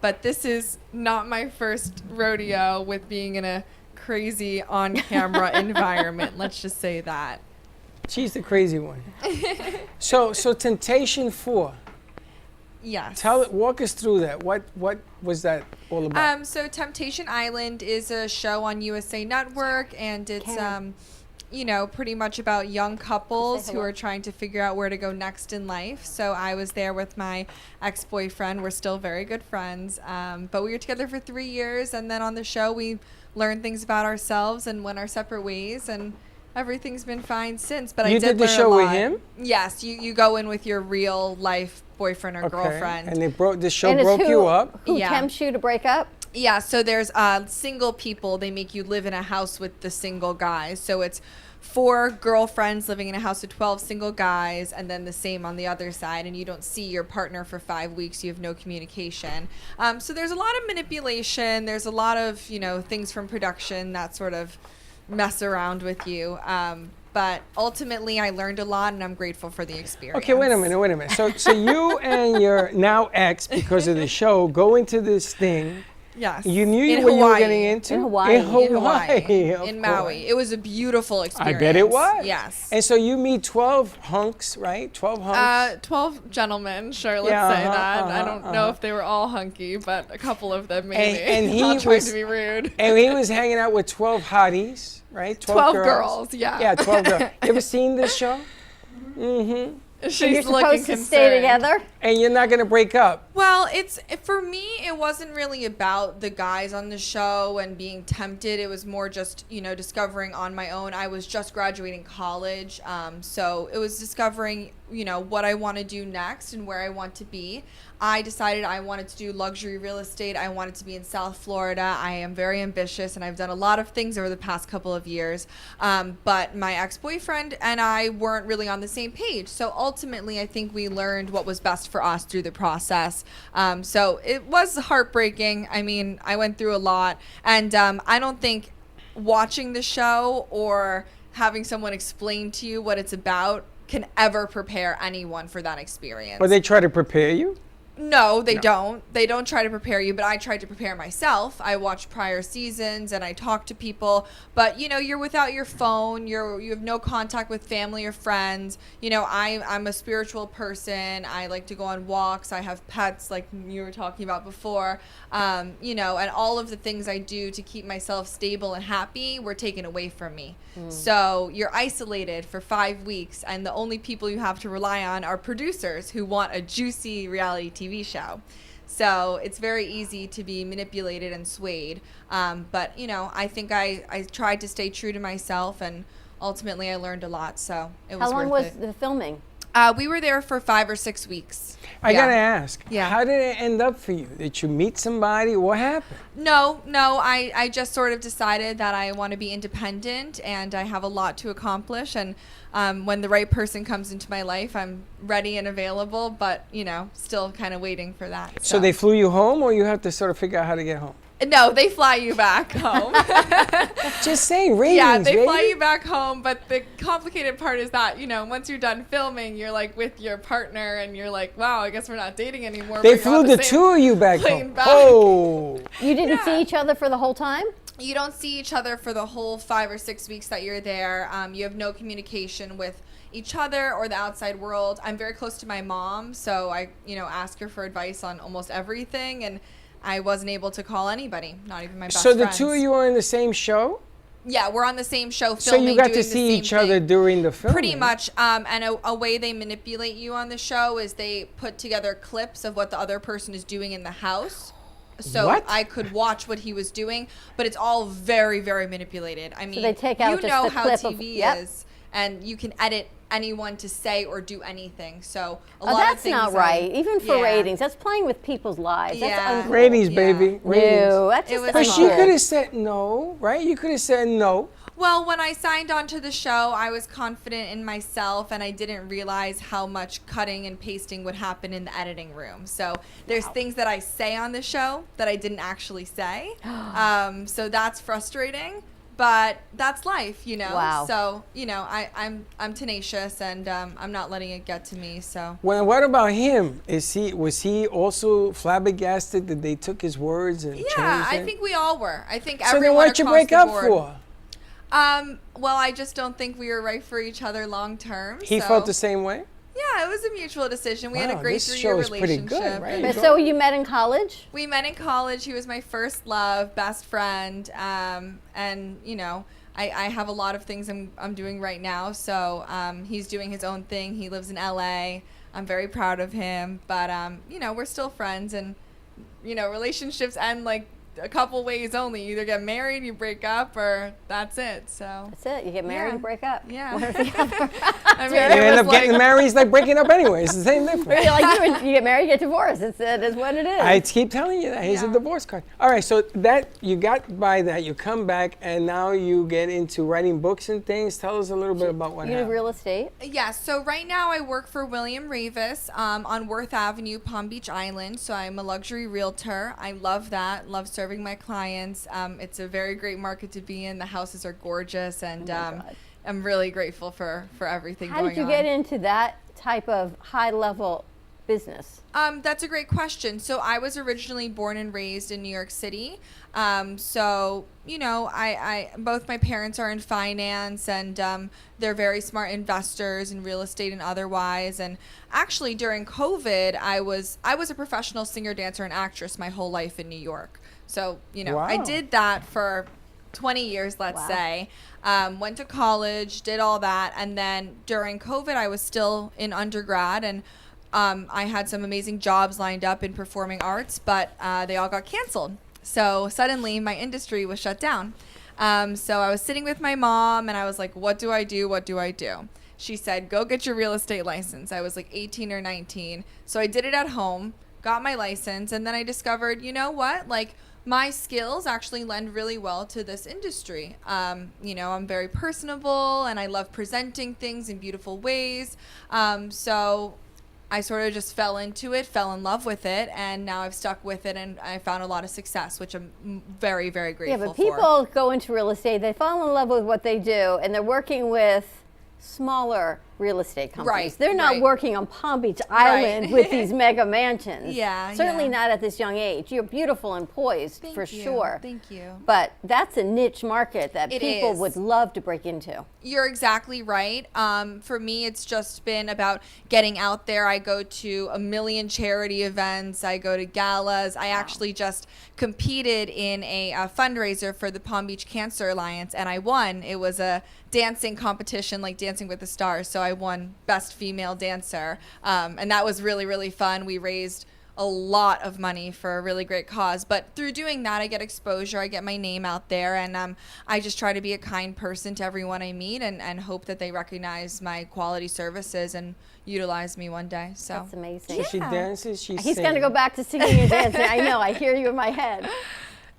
But this is not my first rodeo with being in a crazy on-camera environment. Let's just say that. She's the crazy one. So Temptation 4. Yes. Walk us through that. What was that all about? So Temptation Island is a show on USA Network, and it's pretty much about young couples who are trying to figure out where to go next in life. So I was there with my ex-boyfriend. We're still very good friends, but we were together for 3 years, and then on the show we learned things about ourselves and went our separate ways, and everything's been fine since. But You I did the learn a show with lot. him? Yes, you go in with your real life boyfriend or Okay. girlfriend. And the show And it's broke you up. Who tempts you to break up? Yeah, so there's single people. They make you live in a house with the single guys. So it's 4 girlfriends living in a house with 12 single guys, and then the same on the other side, and you don't see your partner for 5 weeks. You have no communication. So there's a lot of manipulation. There's a lot of, things from production that sort of mess around with you. But ultimately, I learned a lot, and I'm grateful for the experience. Okay, wait a minute. So you and your now ex, because of the show, go into this thing. Yes. You knew In what you were Hawaii. getting into? In Hawaii. of In course. Maui. It was a beautiful I experience. bet it was. Yes. And so you meet 12 hunks, right? 12 hunks. 12 gentlemen, sure, let's Yeah, say that. I uh-huh, don't know if they were all hunky, but a couple of them maybe. And he Not trying was to be rude. And he was hanging out with 12 hotties, right? 12 girls, yeah. Yeah, 12 girls. You ever seen this show? Mm-hmm. She's And you're looking supposed to concerned. stay together? And you're not going to break up. Well, for me, it wasn't really about the guys on the show and being tempted. It was more just, discovering on my own. I was just graduating college, so it was discovering, what I want to do next and where I want to be. I decided I wanted to do luxury real estate. I wanted to be in South Florida. I am very ambitious, and I've done a lot of things over the past couple of years. But my ex-boyfriend and I weren't really on the same page. So ultimately, I think we learned what was best for us through the process. So it was heartbreaking. I mean, I went through a lot. And I don't think watching the show or having someone explain to you what it's about can ever prepare anyone for that experience. Or they try to prepare you? No, they don't. They don't try to prepare you, but I tried to prepare myself. I watched prior seasons and I talked to people, but you're without your phone. You have no contact with family or friends. I'm a spiritual person. I like to go on walks. I have pets like you were talking about before. And all of the things I do to keep myself stable and happy were taken away from me. So you're isolated for 5 weeks, and the only people you have to rely on are producers who want a juicy reality TV show. So it's very easy to be manipulated and swayed. But, I think I tried to stay true to myself, and ultimately I learned a lot. So it was How long worth was it. the filming? We were there for 5 or 6 weeks. I got to ask, Yeah. how did it end up for you? Did you meet somebody? What happened? No, I just sort of decided that I want to be independent, and I have a lot to accomplish, and when the right person comes into my life, I'm ready and available, but, still kind of waiting for that. So they flew you home, or you have to sort of figure out how to get home? No, they fly you back home. Just saying, ratings, Yeah, they baby. fly you back home, but the complicated part is that, once you're done filming, you're like with your partner and you're like, wow, I guess we're not dating anymore. They but you're flew on the same two of you back plane home. back. Oh. You didn't see each other for the whole time? You don't see each other for the whole 5 or 6 weeks that you're there. You have no communication with each other or the outside world. I'm very close to my mom, so I, ask her for advice on almost everything, and I wasn't able to call anybody, not even my best So the friends. two of you are in the same show? Yeah, we're on the same show So filming, you got doing to the see same each other thing. during the film. Pretty much. And a way they manipulate you on the show is they put together clips of what the other person is doing in the house. So What? I could watch what he was doing, but it's all very, very manipulated. I mean, they take out you just know the how clip of- TV yep. is, and you can edit anyone to say or do anything. So a Oh, lot that's of things not right. Even for yeah. ratings, that's playing with people's lives. Yeah. That's uncool. Ratings, baby. Ratings. No, that's It just was But she uncool. could have said no, right? You could have said no. Well, when I signed on to the show, I was confident in myself, and I didn't realize how much cutting and pasting would happen in the editing room. So there's things that I say on the show that I didn't actually say. So that's frustrating, but that's life, Wow. So I'm tenacious, and I'm not letting it get to me. So Well, what about him? Was he also flabbergasted that they took his words and changed yeah, I it? think we all were. I think So then everyone what'd you across break the up board. for? Well, I just don't think we were right for each other long term. He so. felt the same way? Yeah, it was a mutual decision. We had Wow, a great this 3-year show is pretty relationship. good, right? But so you met in college? We met in college. He was my first love, best friend, and I have a lot of things I'm doing right now. So he's doing his own thing. He lives in LA. I'm very proud of him, but we're still friends, and relationships end like a couple ways only. You either get married, you break up, or that's it. So That's it. You get married and break up. Yeah. One or the other. I You end up getting married, it's like breaking up anyway. It's the same difference. you get married, you get divorced. It is what it is. I keep telling you that. Here's a divorce card. All right, so that you got by that, you come back, and now you get into writing books and things. Tell us a little bit about what You do happened. real estate? Yes, so right now I work for William Ravis on Worth Avenue, Palm Beach Island. So I'm a luxury realtor. I love that, love serving my clients. It's a very great market to be in. The houses are gorgeous, and I'm really grateful for everything How going did you on. get into that type of high-level business? That's a great question. So I was originally born and raised in New York City. So, I both my parents are in finance, and they're very smart investors in real estate and otherwise. And actually during COVID, I was a professional singer, dancer, and actress my whole life in New York. So, I Wow. did that for 20 years, let's Wow. say. Went to college, did all that. And then during COVID, I was still in undergrad, and I had some amazing jobs lined up in performing arts, but they all got canceled. So suddenly my industry was shut down. So I was sitting with my mom, and I was like, what do I do? What do I do? She said, go get your real estate license. I was like 18 or 19. So I did it at home, got my license, and then I discovered, you know what? Like, my skills actually lend really well to this industry. I'm very personable, and I love presenting things in beautiful ways. So I sort of just fell into it, fell in love with it, and now I've stuck with it, and I found a lot of success, which I'm very, very grateful Yeah, but for. people go into real estate, they fall in love with what they do, and they're working with smaller real estate companies. Right, They're not right. working on Palm Beach Island with these mega mansions. Yeah, Certainly yeah. not at this young age. You're beautiful and poised, Thank for you, sure. thank you. But that's a niche market that It people is. would love to break into. You're exactly right. For me, it's just been about getting out there. I go to a million charity events. I go to galas. I actually just competed in a fundraiser for the Palm Beach Cancer Alliance, and I won. It was a dancing competition like Dancing with the Stars, so I won Best Female Dancer, and that was really, really fun. We raised a lot of money for a really great cause, but through doing that, I get exposure, I get my name out there, and I just try to be a kind person to everyone I meet, and hope that they recognize my quality services and utilize me one day. So That's amazing. So she dances, she He's going to go back to singing and dancing. I know, I hear you in my head.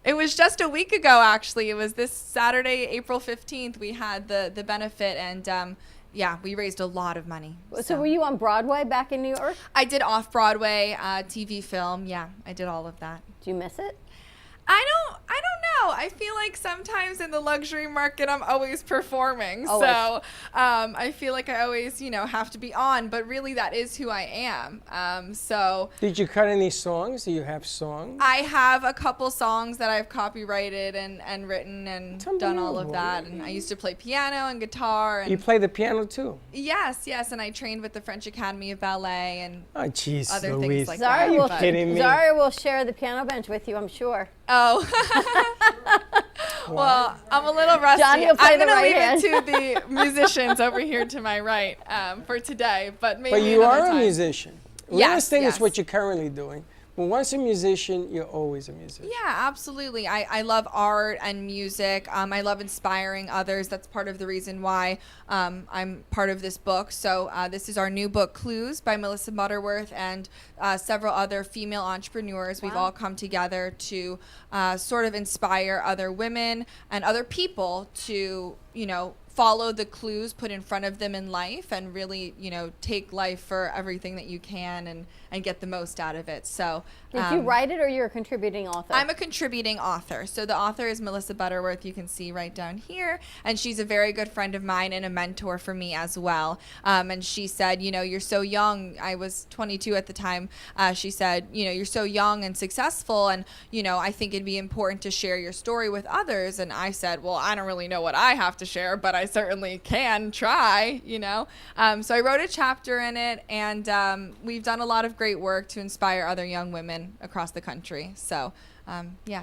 It was just a week ago, actually. It was this Saturday, April 15th, we had the benefit, and yeah, we raised a lot of money. So were you on Broadway back in New York? I did off-Broadway, TV, film. Yeah, I did all of that. Do you miss it? I don't know. I feel like sometimes in the luxury market, I'm always performing. Always. So I feel like I always, have to be on. But really, that is who I am. So Did you cut any songs? Do you have songs? I have a couple songs that I've copyrighted and written and done all of that. And I used to play piano and guitar. And You play the piano too? yes. And I trained with the French Academy of Ballet and Oh, jeez, other Louise. things like Are that. you but- kidding me? Zaria will share the piano bench with you, I'm sure. Oh. Well, I'm a little rusty. Johnny will play I'm the gonna right leave hand. it to the musicians over here to my right for today. But maybe But you another are a time. musician. Real Yes, estate yes. is what you're currently doing. But once a musician, you're always a musician. Yeah, absolutely. I love art and music. I love inspiring others. That's part of the reason why I'm part of this book. So this is our new book, Clues, by Melissa Butterworth and several other female entrepreneurs. We've all come together to sort of inspire other women and other people to, follow the clues put in front of them in life and really, take life for everything that you can and get the most out of it. So Did you write it or you're a contributing author? I'm a contributing author. So the author is Melissa Butterworth, you can see right down here. And she's a very good friend of mine and a mentor for me as well. And she said, you're so young. I was 22 at the time. She said, you're so young and successful. And, I think it'd be important to share your story with others. And I said, well, I don't really know what I have to share, but I certainly can try, So I wrote a chapter in it. And we've done a lot of great work to inspire other young women across the country. So,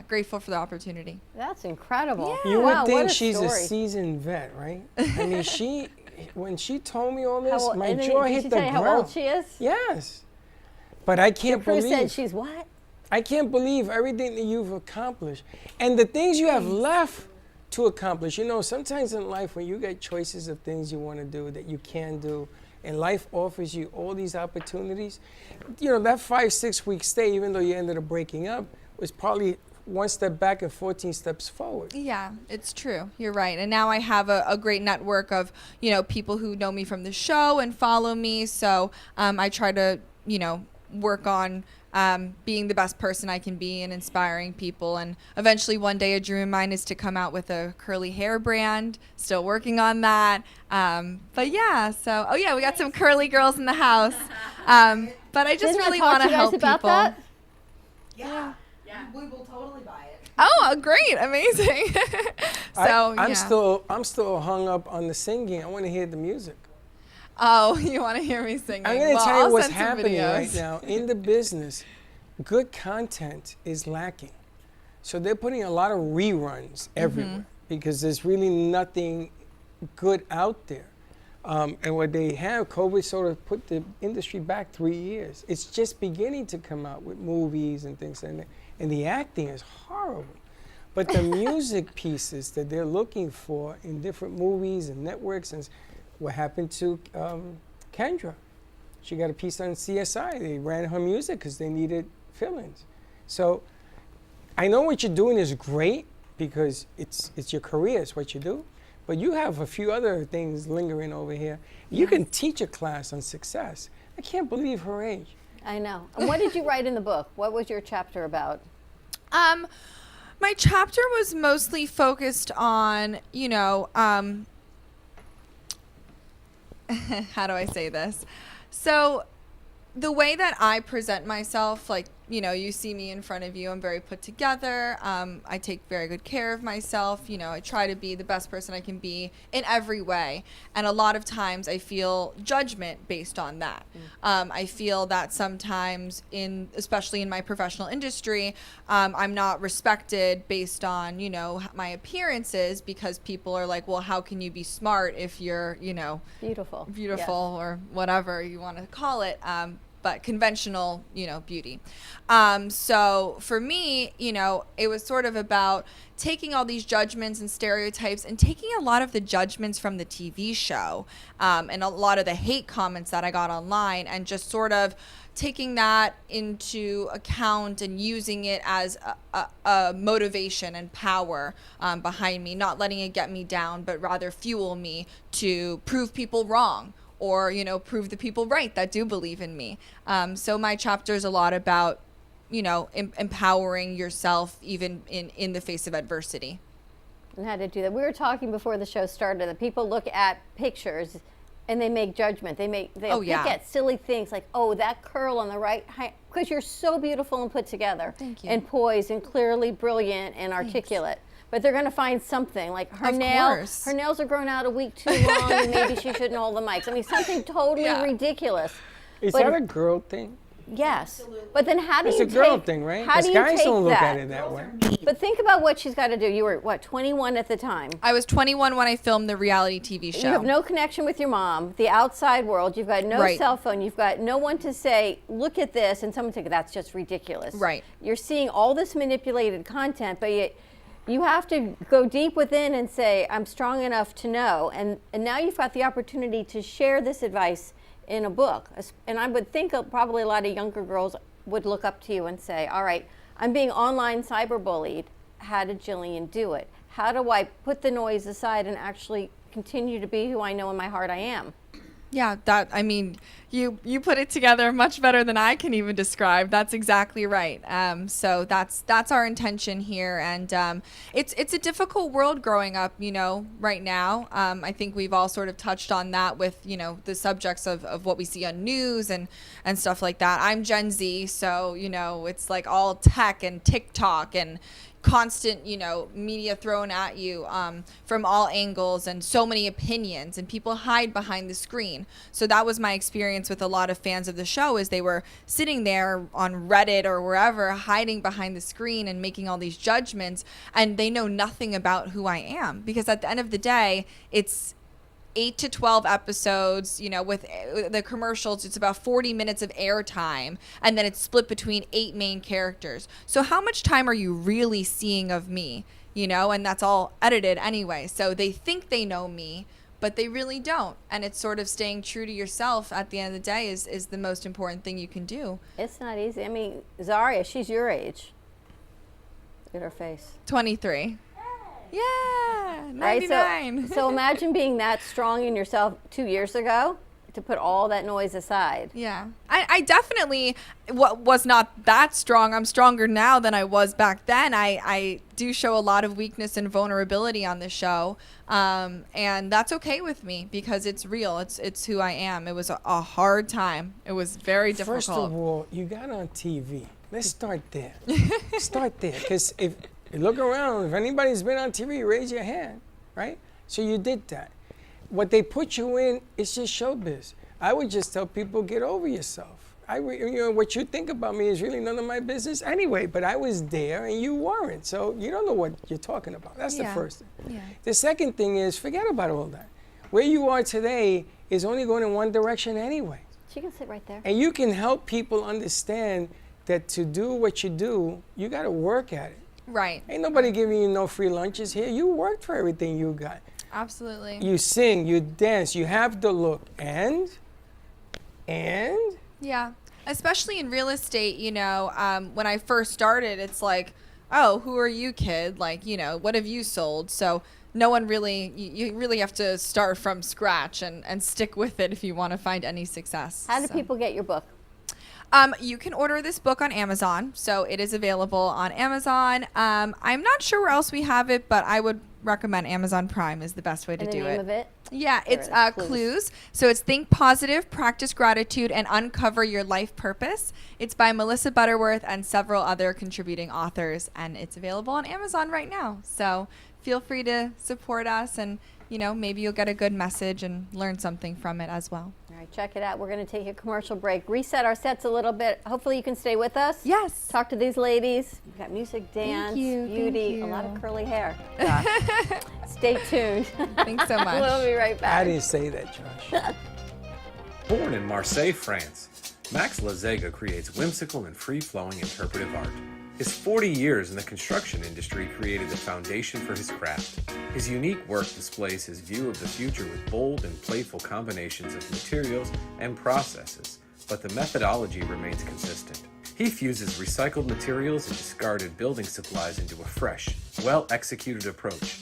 grateful for the opportunity. That's incredible. You Wow, would think what a she's a story. seasoned vet, right? I mean, when she told me all How this, old- my and then jaw did hit she the tell you ground. how old she is? Yes. But I can't Your crew believe. said she's what? I can't believe everything that you've accomplished and the things you have left to accomplish. Sometimes in life when you get choices of things you want to do that you can do, and life offers you all these opportunities, that 5-6 week stay, even though you ended up breaking up, was probably one step back and 14 steps forward. Yeah, it's true. You're right. And now I have a great network of, people who know me from the show and follow me. So I try to, work on being the best person I can be and inspiring people. And eventually one day a dream of mine is to come out with a curly hair brand. Still working on that. But yeah, so, we got some curly girls in the house. But I just Didn't I really talk want to to you guys help about people. that? Yeah, we will totally buy it. Oh, great. Amazing. So, I'm yeah. still hung up on the singing. I want to hear the music. Oh, you want to hear me singing? I'm going to Well, tell you I'll what's send some happening right videos. now in the business. Good content is lacking. So they're putting a lot of reruns everywhere because there's really nothing good out there. And what they have, COVID sort of put the industry back 3 years. It's just beginning to come out with movies and things like that. And the acting is horrible. But the music pieces that they're looking for in different movies and networks, and what happened to Kendra. She got a piece on CSI. They ran her music because they needed fill-ins. So I know what you're doing is great because it's your career, it's what you do. But you have a few other things lingering over here. You can teach a class on success. I can't believe her age. I know. And what did you write in the book? What was your chapter about? My chapter was mostly focused on, how do I say this? So the way that I present myself, like, you see me in front of you, I'm very put together. I take very good care of myself. I try to be the best person I can be in every way. And a lot of times I feel judgment based on that. I feel that sometimes especially in my professional industry, I'm not respected based on, my appearances because people are like, well, how can you be smart if you're, Beautiful. Yes. Or whatever you want to call it. But conventional, beauty. So for me, it was sort of about taking all these judgments and stereotypes and taking a lot of the judgments from the TV show and a lot of the hate comments that I got online and just sort of taking that into account and using it as a motivation and power behind me, not letting it get me down, but rather fuel me to prove people wrong. Or, prove the people right that do believe in me. So my chapter is a lot about, empowering yourself even in the face of adversity. And how to do that. We were talking before the show started that people look at pictures and they make judgment. They'll pick at silly things like, oh, that curl on the right, because you're so beautiful and put together. Thank you. And poised and clearly brilliant and articulate. But they're going to find something like her nails are grown out a week too long and maybe she shouldn't hold the mics. I mean, something totally ridiculous. Is that a girl thing? Yes. But then how do It's you a girl take, thing, right? How do you guys take don't look that? at it that way. But think about what she's got to do. You were, 21 at the time? I was 21 when I filmed the reality TV show. You have no connection with your mom, the outside world. You've got no cell phone. You've got no one to say, look at this, and someone think that's just ridiculous. Right. You're seeing all this manipulated content, but you have to go deep within and say, I'm strong enough to know. And now you've got the opportunity to share this advice in a book. And I would think probably a lot of younger girls would look up to you and say, all right, I'm being online cyberbullied. How did Jillian do it? How do I put the noise aside and actually continue to be who I know in my heart I am? Yeah, you put it together much better than I can even describe. That's exactly right. So that's our intention here, and it's a difficult world growing up, right now. I think we've all sort of touched on that with the subjects of what we see on news and stuff like that. I'm Gen Z, so it's like all tech and TikTok and constant, media thrown at you from all angles and so many opinions, and people hide behind the screen. So that was my experience with a lot of fans of the show, is they were sitting there on Reddit or wherever, hiding behind the screen and making all these judgments, and they know nothing about who I am, because at the end of the day, it's 8 to 12 episodes, with the commercials, it's about 40 minutes of airtime, and then it's split between 8 main characters. So how much time are you really seeing of me, and that's all edited anyway. So they think they know me, but they really don't. And it's sort of staying true to yourself at the end of the day is the most important thing you can do. It's not easy. I mean, Zaria, she's your age. Look at her face. 23. Yeah, 99. Right, so imagine being that strong in yourself 2 years ago to put all that noise aside. Yeah, I definitely was not that strong. I'm stronger now than I was back then. I do show a lot of weakness and vulnerability on the show, and that's okay with me because it's real. It's who I am. It was a hard time. It was very difficult. First of all, you got on TV. Let's start there. Start there, because if look around, if anybody's been on TV, raise your hand, right? So you did that. What they put you in is just showbiz. I would just tell people, get over yourself. What you think about me is really none of my business anyway, but I was there and you weren't, so you don't know what you're talking about. That's the first thing. Yeah. The second thing is, forget about all that. Where you are today is only going in one direction anyway. She can sit right there. And you can help people understand that to do what you do, you got to work at it. Right. Ain't nobody giving you no free lunches here. You worked for everything you got. Absolutely. You sing, you dance, you have the look, and? Yeah, especially in real estate, when I first started, it's like, oh, who are you, kid? Like, what have you sold? So no one really, you really have to start from scratch and stick with it if you want to find any success. How do people get your book? You can order this book on Amazon, so it is available on Amazon. I'm not sure where else we have it, but I would recommend Amazon Prime is the best way to do it. And the name of it? Yeah, it's Clues. So it's Think Positive, Practice Gratitude, and Uncover Your Life Purpose. It's by Melissa Butterworth and several other contributing authors, and it's available on Amazon right now. So feel free to support us, and maybe you'll get a good message and learn something from it as well. All right, check it out. We're going to take a commercial break, reset our sets a little bit. Hopefully you can stay with us. Yes. Talk to these ladies. We've got music, dance, beauty, a lot of curly hair. Stay tuned. Thanks so much. We'll be right back. I didn't say that, Josh. Born in Marseille, France, Max Lazega creates whimsical and free-flowing interpretive art. His 40 years in the construction industry created the foundation for his craft. His unique work displays his view of the future with bold and playful combinations of materials and processes, but the methodology remains consistent. He fuses recycled materials and discarded building supplies into a fresh, well-executed approach.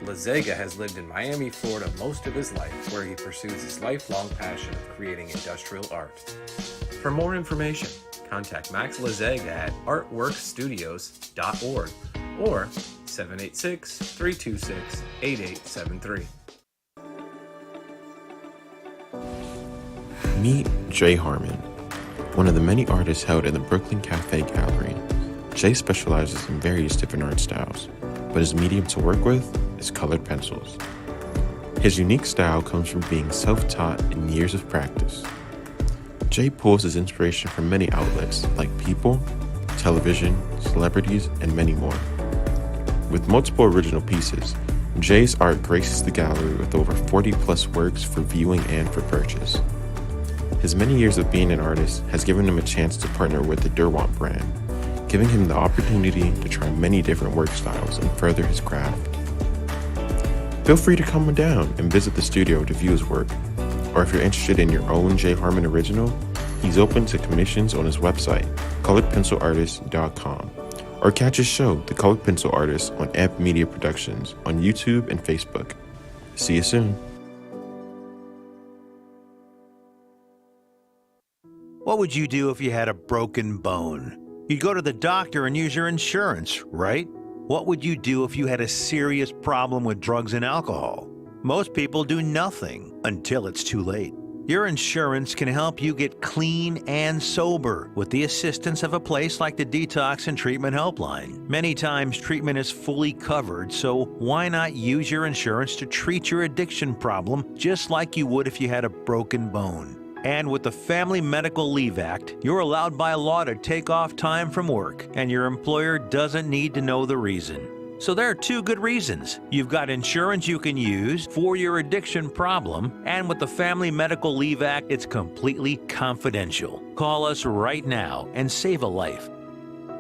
Lazega has lived in Miami, Florida most of his life, where he pursues his lifelong passion of creating industrial art. For more information, contact Max Lazeg at artworkstudios.org or 786-326-8873. Meet Jay Harmon, one of the many artists held in the Brooklyn Cafe Gallery. Jay specializes in various different art styles, but his medium to work with is colored pencils. His unique style comes from being self-taught and years of practice. Jay pulls his inspiration from many outlets like people, television, celebrities, and many more. With multiple original pieces, Jay's art graces the gallery with over 40 plus works for viewing and for purchase. His many years of being an artist has given him a chance to partner with the Derwent brand, giving him the opportunity to try many different work styles and further his craft. Feel free to come down and visit the studio to view his work, or if you're interested in your own Jay Harmon original, he's open to commissions on his website, coloredpencilartist.com, or catch his show, The Colored Pencil Artist, on Amp Media Productions on YouTube and Facebook. See you soon. What would you do if you had a broken bone? You'd go to the doctor and use your insurance, right? What would you do if you had a serious problem with drugs and alcohol? Most people do nothing until it's too late. Your insurance can help you get clean and sober with the assistance of a place like the Detox and Treatment Helpline. Many times treatment is fully covered, so why not use your insurance to treat your addiction problem just like you would if you had a broken bone? And with the Family Medical Leave Act, you're allowed by law to take off time from work, and your employer doesn't need to know the reason. So there are two good reasons. You've got insurance you can use for your addiction problem, and with the Family Medical Leave Act, it's completely confidential. Call us right now and save a life.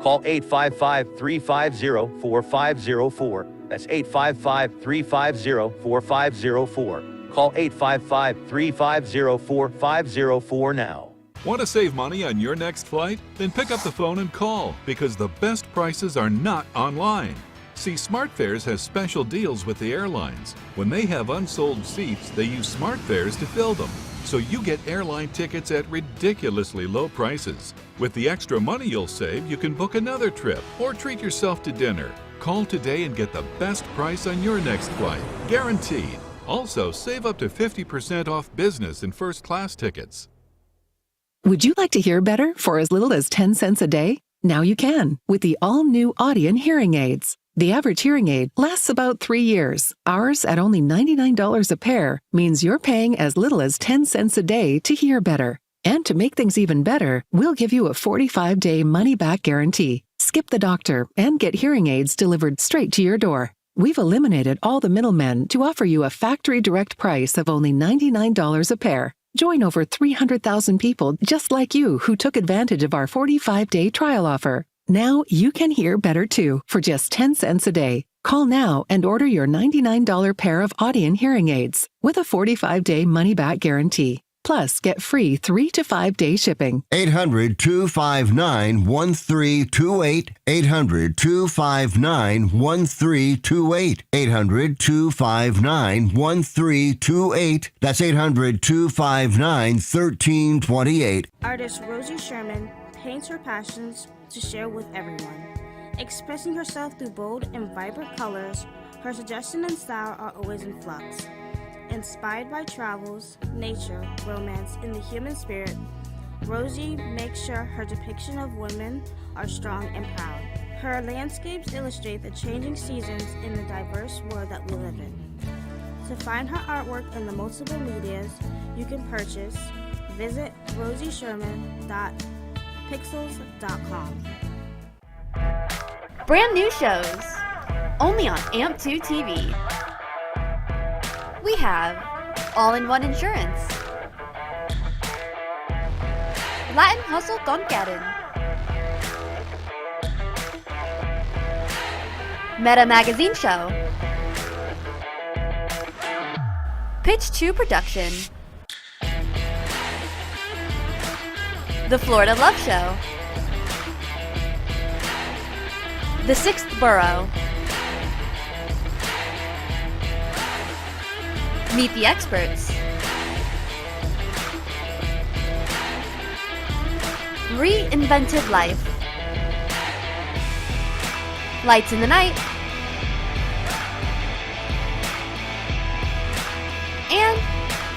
Call 855-350-4504. That's 855-350-4504. Call 855-350-4504 now. Want to save money on your next flight? Then pick up the phone and call, because the best prices are not online. See, SmartFares has special deals with the airlines. When they have unsold seats, they use SmartFares to fill them. So you get airline tickets at ridiculously low prices. With the extra money you'll save, you can book another trip or treat yourself to dinner. Call today and get the best price on your next flight, guaranteed. Also, save up to 50% off business and first class tickets. Would you like to hear better for as little as 10 cents a day? Now you can with the all-new Audien hearing aids. The average hearing aid lasts about 3 years. Ours, at only $99 a pair, means you're paying as little as 10 cents a day to hear better. And to make things even better, we'll give you a 45-day money-back guarantee. Skip the doctor and get hearing aids delivered straight to your door. We've eliminated all the middlemen to offer you a factory direct price of only $99 a pair. Join over 300,000 people just like you who took advantage of our 45-day trial offer. Now you can hear better too for just 10 cents a day. Call now and order your $99 pair of Audien hearing aids with a 45-day money-back guarantee. Plus, get free 3 to 5 day shipping. 800-259-1328. 800-259-1328. 800-259-1328. That's 800-259-1328. Artist Rosie Sherman paints her passions to share with everyone. Expressing herself through bold and vibrant colors, her suggestion and style are always in flux. Inspired by travels, nature, romance, and the human spirit, Rosie makes sure her depiction of women are strong and proud. Her landscapes illustrate the changing seasons in the diverse world that we live in. To find her artwork in the multiple medias you can purchase, visit rosiesherman.pixels.com. Brand new shows, only on AMP2 TV. We have All-in-One Insurance, Latin Hustle con Karen, Meta Magazine Show, Pitch 2 Production, The Florida Love Show, The Sixth Borough, Meet the Experts, Reinvented Life, Lights in the Night, and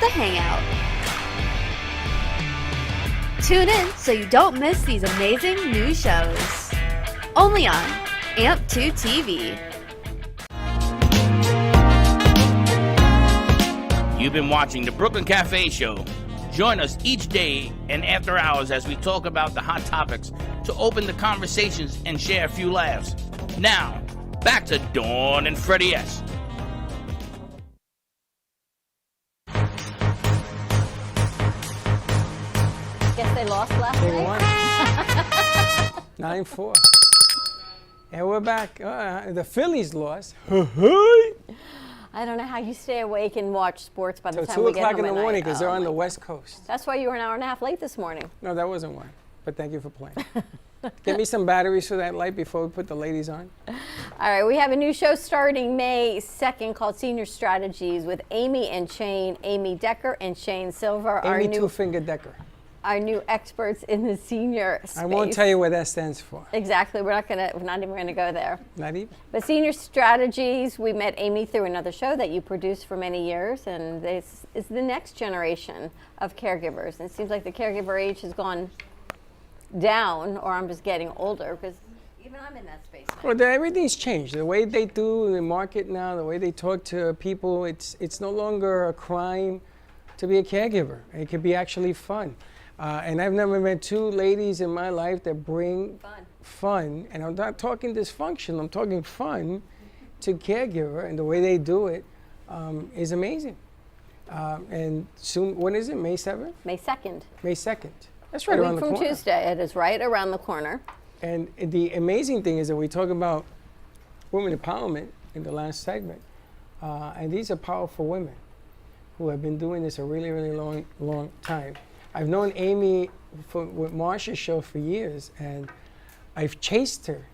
The Hangout. Tune in so you don't miss these amazing new shows. Only on AMP2 TV. You've been watching the Brooklyn Cafe Show. Join us each day and after hours as we talk about the hot topics to open the conversations and share a few laughs. Now, back to Dawn and Freddie S. Guess they lost last They night. won. 9-4. And we're back. The Phillies lost. I don't know how you stay awake and watch sports by the Till time 2 we get o'clock home in the at morning night. because they're Oh on my the God. West Coast. That's why you were an hour and a half late this morning. No, that wasn't one. But thank you for playing. Get me some batteries for that light before we put the ladies on. All right, we have a new show starting May 2nd called Senior Strategies with Amy and Shane, Amy Decker and Shane Silver, Amy Two-Finger Decker. our new experts in the senior space. I won't tell you what that stands for. Exactly. We're not even gonna go there. Not even. But Senior Strategies, we met Amy through another show that you produced for many years, and this is the next generation of caregivers. And it seems like the caregiver age has gone down, or I'm just getting older, because even I'm in that space now. Well, everything's changed. The way they do the market now, the way they talk to people, it's no longer a crime to be a caregiver. It could be actually fun. And I've never met two ladies in my life that bring fun, and I'm not talking dysfunction, I'm talking fun to caregiver, and the way they do it is amazing. And soon, when is it, May 7th? May 2nd. May 2nd. That's right A around week the from corner. Tuesday. It is right around the corner. And the amazing thing is that we talk about women empowerment in the last segment, and these are powerful women who have been doing this a really, really long time. I've known Amy with Marsha's show for years, and I've chased her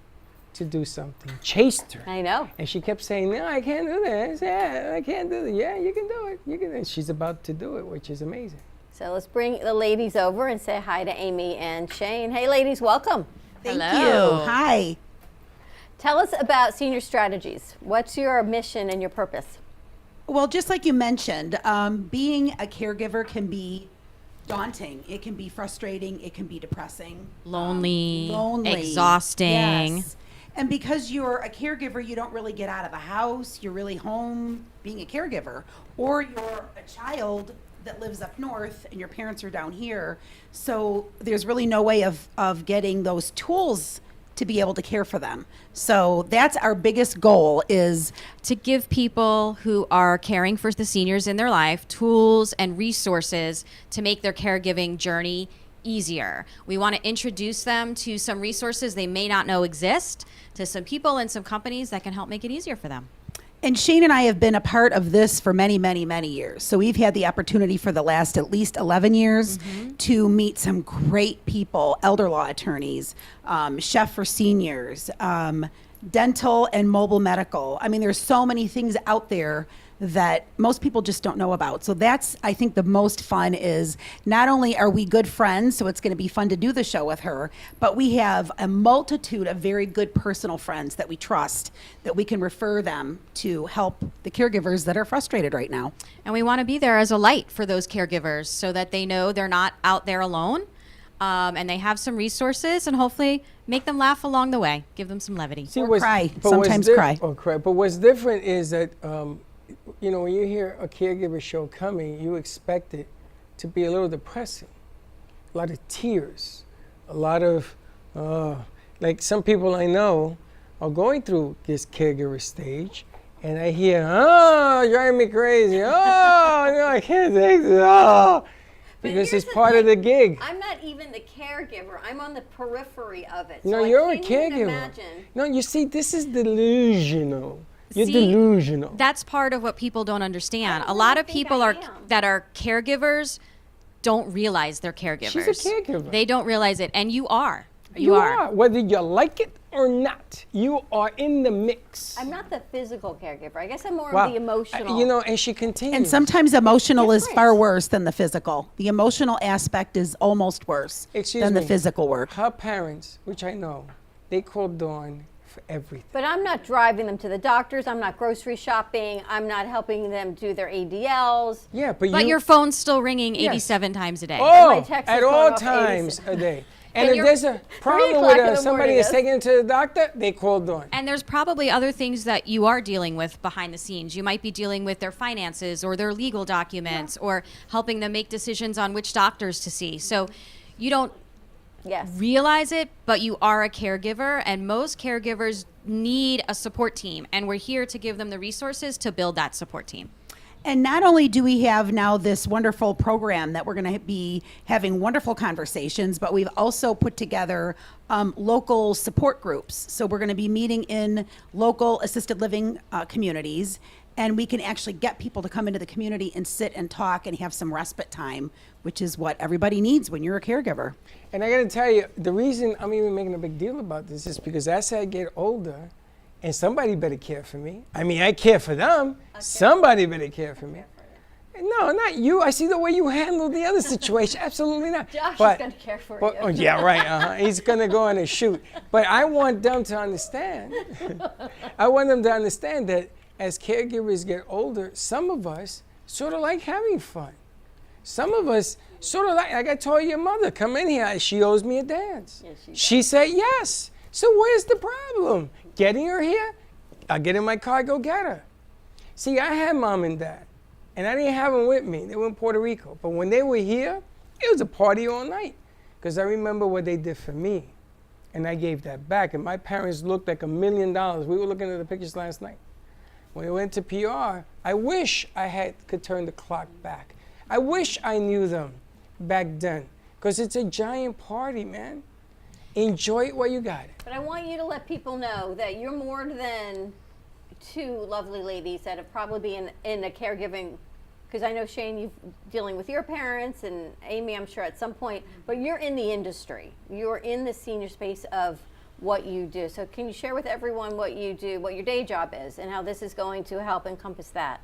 to do something. Chased her. I know. And she kept saying, "No, I can't do that." I said, "Yeah, I can't do that." "Yeah, you can do it. You can." And she's about to do it, which is amazing. So let's bring the ladies over and say hi to Amy and Shane. Hey, ladies, welcome. Thank you. Hi. Tell us about Senior Strategies. What's your mission and your purpose? Well, just like you mentioned, being a caregiver can be daunting. It can be frustrating. It can be depressing. Lonely, lonely. exhausting. Yes. And because you're a caregiver, you don't really get out of the house. You're really home being a caregiver. Or you're a child that lives up north and your parents are down here. So there's really no way of getting those tools to be able to care for them. So that's our biggest goal, is to give people who are caring for the seniors in their life tools and resources to make their caregiving journey easier. We want to introduce them to some resources they may not know exist, to some people and some companies that can help make it easier for them. And Shane and I have been a part of this for many, many, many years. So we've had the opportunity for the last at least 11 years to meet some great people, elder law attorneys, chef for seniors, dental and mobile medical. I mean, there's so many things out there that most people just don't know about. So that's, I think, the most fun is not only are we good friends, so it's going to be fun to do the show with her, but we have a multitude of very good personal friends that we trust, that we can refer them to help the caregivers that are frustrated right now. And we want to be there as a light for those caregivers so that they know they're not out there alone, and they have some resources, and hopefully make them laugh along the way, give them some levity. Cry, but sometimes cry. Or cry. But what's different is that, you know, when you hear a caregiver show coming, you expect it to be a little depressing. A lot of tears, a lot of, like some people I know are going through this caregiver stage, and I hear, "Oh, driving me crazy. Oh, no, I can't take this. Oh." Because it's part of the gig. I'm not even the caregiver. I'm on the periphery of it. No, so you're I a can't even caregiver. imagine. No, you see, this is delusional. You're See, delusional. That's part of what people don't understand. A lot of people that are caregivers don't realize they're caregivers. She's a caregiver. They don't realize it, and you are. You are, whether you like it or not, you are in the mix. I'm not the physical caregiver. I guess I'm more Wow. of the emotional. You know, and she continues. And sometimes emotional is far worse than the physical. The emotional aspect is almost worse than the physical work. Her parents, which I know, they call Dawn for everything. But I'm not driving them to the doctors. I'm not grocery shopping. I'm not helping them do their ADLs. Yeah, but But you, your phone's still ringing Yes. 87 times a day. Oh, text at is going all off times 87. a day. And And if you're- there's a 3 problem o'clock with in the somebody morning is is- taking it to the doctor, they call Dawn. And there's probably other things that you are dealing with behind the scenes. You might be dealing with their finances or their legal documents or helping them make decisions on which doctors to see. So you don't realize it, but you are a caregiver, and most caregivers need a support team, and we're here to give them the resources to build that support team. And not only do we have now this wonderful program that we're going to be having wonderful conversations, but we've also put together local support groups. So we're going to be meeting in local assisted living communities, and we can actually get people to come into the community and sit and talk and have some respite time, which is what everybody needs when you're a caregiver. And I got to tell you, the reason I'm even making a big deal about this is because as I get older, and somebody better care for me. I mean, I care for them. Somebody better care for me. No, not you. I see the way you handle the other situation. Absolutely not. Josh is But- going to care for but- you. oh, yeah, right. He's going to go on a shoot. But I want them to understand. I want them to understand that as caregivers get older, some of us sort of like having fun. Some of us sort of like I told your mother, come in here. She owes me a dance. She said yes. So where's the problem? Getting her here? I'll get in my car, go get her. See, I had mom and dad, and I didn't have them with me. They were in Puerto Rico. But when they were here, it was a party all night. Because I remember what they did for me, and I gave that back. And my parents looked like $1 million. We were looking at the pictures last night. When we went to PR, I wish I could turn the clock back. I wish I knew them back then. Because it's a giant party, man. Enjoy it while you got it. But I want you to let people know that you're more than two lovely ladies that have probably been in a caregiving, because I know, Shane, you're dealing with your parents, and Amy, I'm sure at some point, but you're in the industry. You're in the senior space of what you do. So can you share with everyone what you do, what your day job is, and how this is going to help encompass that?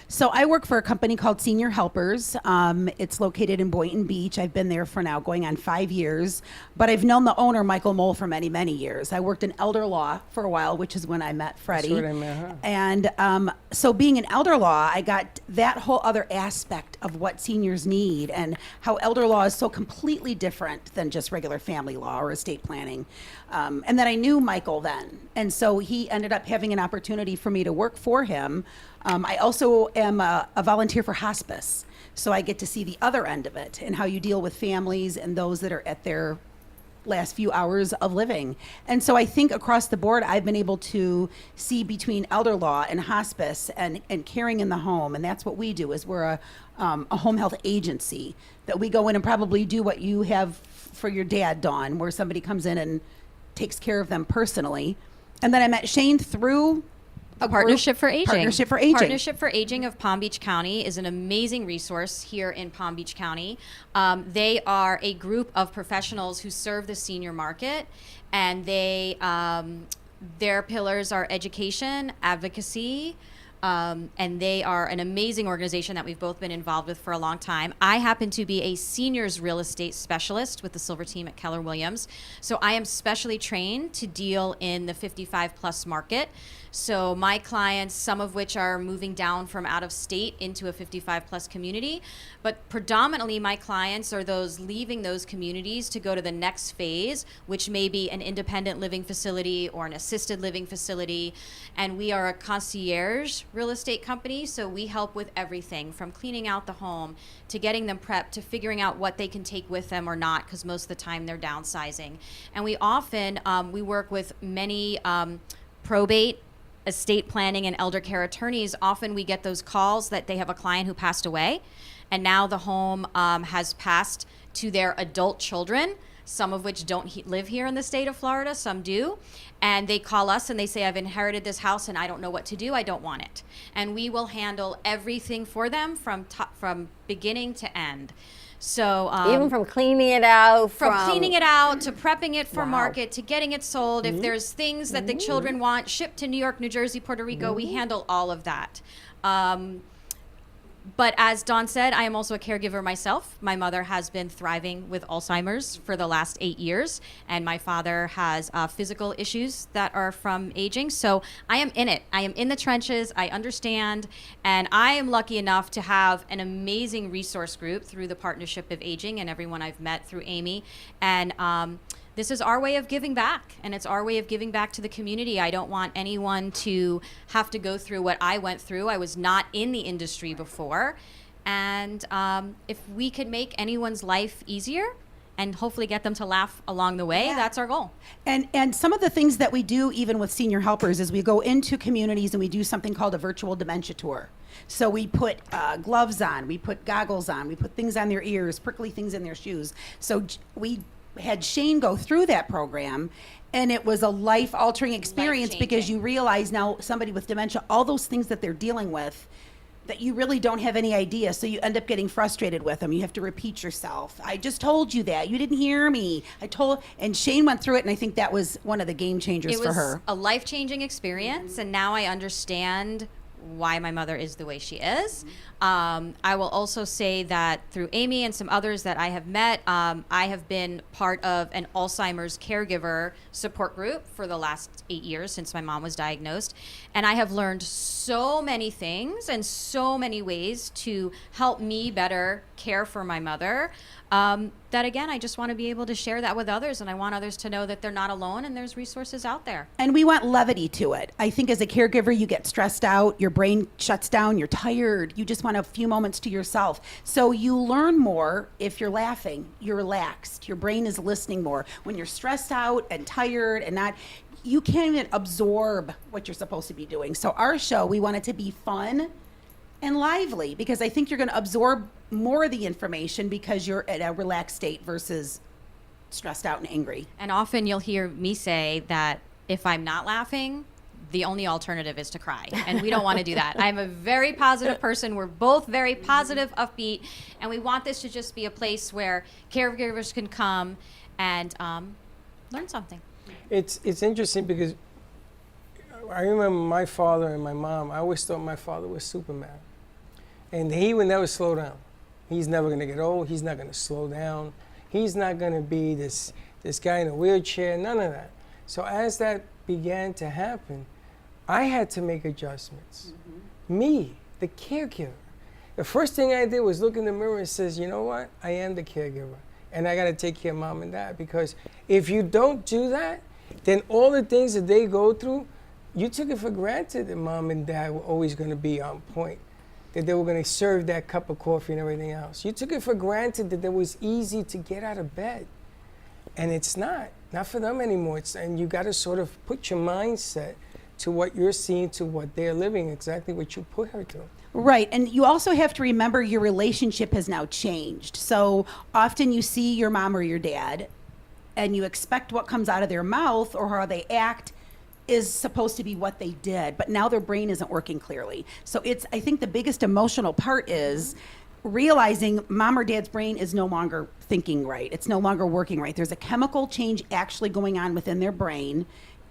So I work for a company called Senior Helpers. It's located in Boynton Beach. I've been there for now going on 5 years, but I've known the owner, Michael Mole, for many, many years. I worked in elder law for a while, which is when I met Freddie. That's where I met her. And so being in elder law, I got that whole other aspect of what seniors need and how elder law is so completely different than just regular family law or estate planning. And then I knew Michael then. And so he ended up having an opportunity for me to work for him. I also am a volunteer for hospice. So I get to see the other end of it and how you deal with families and those that are at their last few hours of living. And so I think across the board, I've been able to see between elder law and hospice and caring in the home. And that's what we do, is we're a home health agency that we go in and probably do what you have for your dad, Dawn, where somebody comes in and takes care of them personally. And then I met Shane through a Partnership for Aging. Partnership for Aging. Partnership for Aging of Palm Beach County is an amazing resource here in Palm Beach County. They are a group of professionals who serve the senior market, and they their pillars are education, advocacy, and they are an amazing organization that we've both been involved with for a long time. I happen to be a seniors real estate specialist with the Silver Team at Keller Williams. So I am specially trained to deal in the 55 plus market. So my clients, some of which are moving down from out of state into a 55 plus community, but predominantly my clients are those leaving those communities to go to the next phase, which may be an independent living facility or an assisted living facility. And we are a concierge real estate company, so we help with everything from cleaning out the home to getting them prepped to figuring out what they can take with them or not, because most of the time they're downsizing. And we often, we work with many probate, estate planning, and elder care attorneys. Often we get those calls that they have a client who passed away, and now the home has passed to their adult children. some of which don't live here in the state of Florida, some do. And they call us and they say, I've inherited this house and I don't know what to do, I don't want it. And we will handle everything for them from beginning to end. So even from cleaning it out, from cleaning it out to prepping it for Wow. market to getting it sold. If there's things that the children want shipped to New York, New Jersey, Puerto Rico, we handle all of that. But as Dawn said, I am also a caregiver myself. My mother has been thriving with Alzheimer's for the last 8 years, and my father has physical issues that are from aging. So I am in it. I am in the trenches. I understand, and I am lucky enough to have an amazing resource group through the Partnership of Aging and everyone I've met through Amy. And this is our way of giving back, and it's our way of giving back to the community. I don't want anyone to have to go through what I went through. I was not in the industry before. And if we could make anyone's life easier and hopefully get them to laugh along the way, that's our goal. And some of the things that we do, even with senior helpers, is we go into communities and we do something called a virtual dementia tour. So we put gloves on, we put goggles on, we put things on their ears, prickly things in their shoes. So we had Shane go through that program, and it was a life-altering experience because you realize now somebody with dementia, all those things that they're dealing with, that you really don't have any idea. So you end up getting frustrated with them. You have to repeat yourself. I just told you that. You didn't hear me. And Shane went through it, and I think that was one of the game changers for her. It was a life-changing experience, and now I understand why my mother is the way she is. I will also say that through Amy and some others that I have met, I have been part of an Alzheimer's caregiver support group for the last 8 years since my mom was diagnosed. And I have learned so many things and so many ways to help me better care for my mother. That again, I just want to be able to share that with others, and I want others to know that they're not alone and there's resources out there. And we want levity to it. I think as a caregiver, you get stressed out, your brain shuts down, you're tired, you just want a few moments to yourself. So you learn more if you're laughing, you're relaxed, your brain is listening more. When you're stressed out and tired and not, you can't even absorb what you're supposed to be doing. So our show, we want it to be fun and lively, because I think you're going to absorb more of the information because you're at a relaxed state versus stressed out and angry. And often you'll hear me say that if I'm not laughing, the only alternative is to cry. And we don't want to do that. I'm a very positive person. We're both very positive, upbeat, and we want this to just be a place where caregivers can come and learn something. It's interesting because I remember my father and my mom, I always thought my father was Superman. And he would never slow down. He's never going to get old. He's not going to slow down. He's not going to be this guy in a wheelchair, none of that. So as that began to happen, I had to make adjustments. Me, the caregiver. The first thing I did was look in the mirror and says, you know what? I am the caregiver. And I got to take care of mom and dad, because if you don't do that, then all the things that they go through, you took it for granted that mom and dad were always going to be on point, that they were going to serve that cup of coffee and everything else. You took it for granted that it was easy to get out of bed. And it's not for them anymore. And you got to sort of put your mindset to what you're seeing, to what they're living, exactly what you put her through. Right. And you also have to remember your relationship has now changed. So often you see your mom or your dad and you expect what comes out of their mouth or how they act is supposed to be what they did, but now their brain isn't working clearly. So I think the biggest emotional part is realizing mom or dad's brain is no longer thinking right. It's no longer working right. There's a chemical change actually going on within their brain.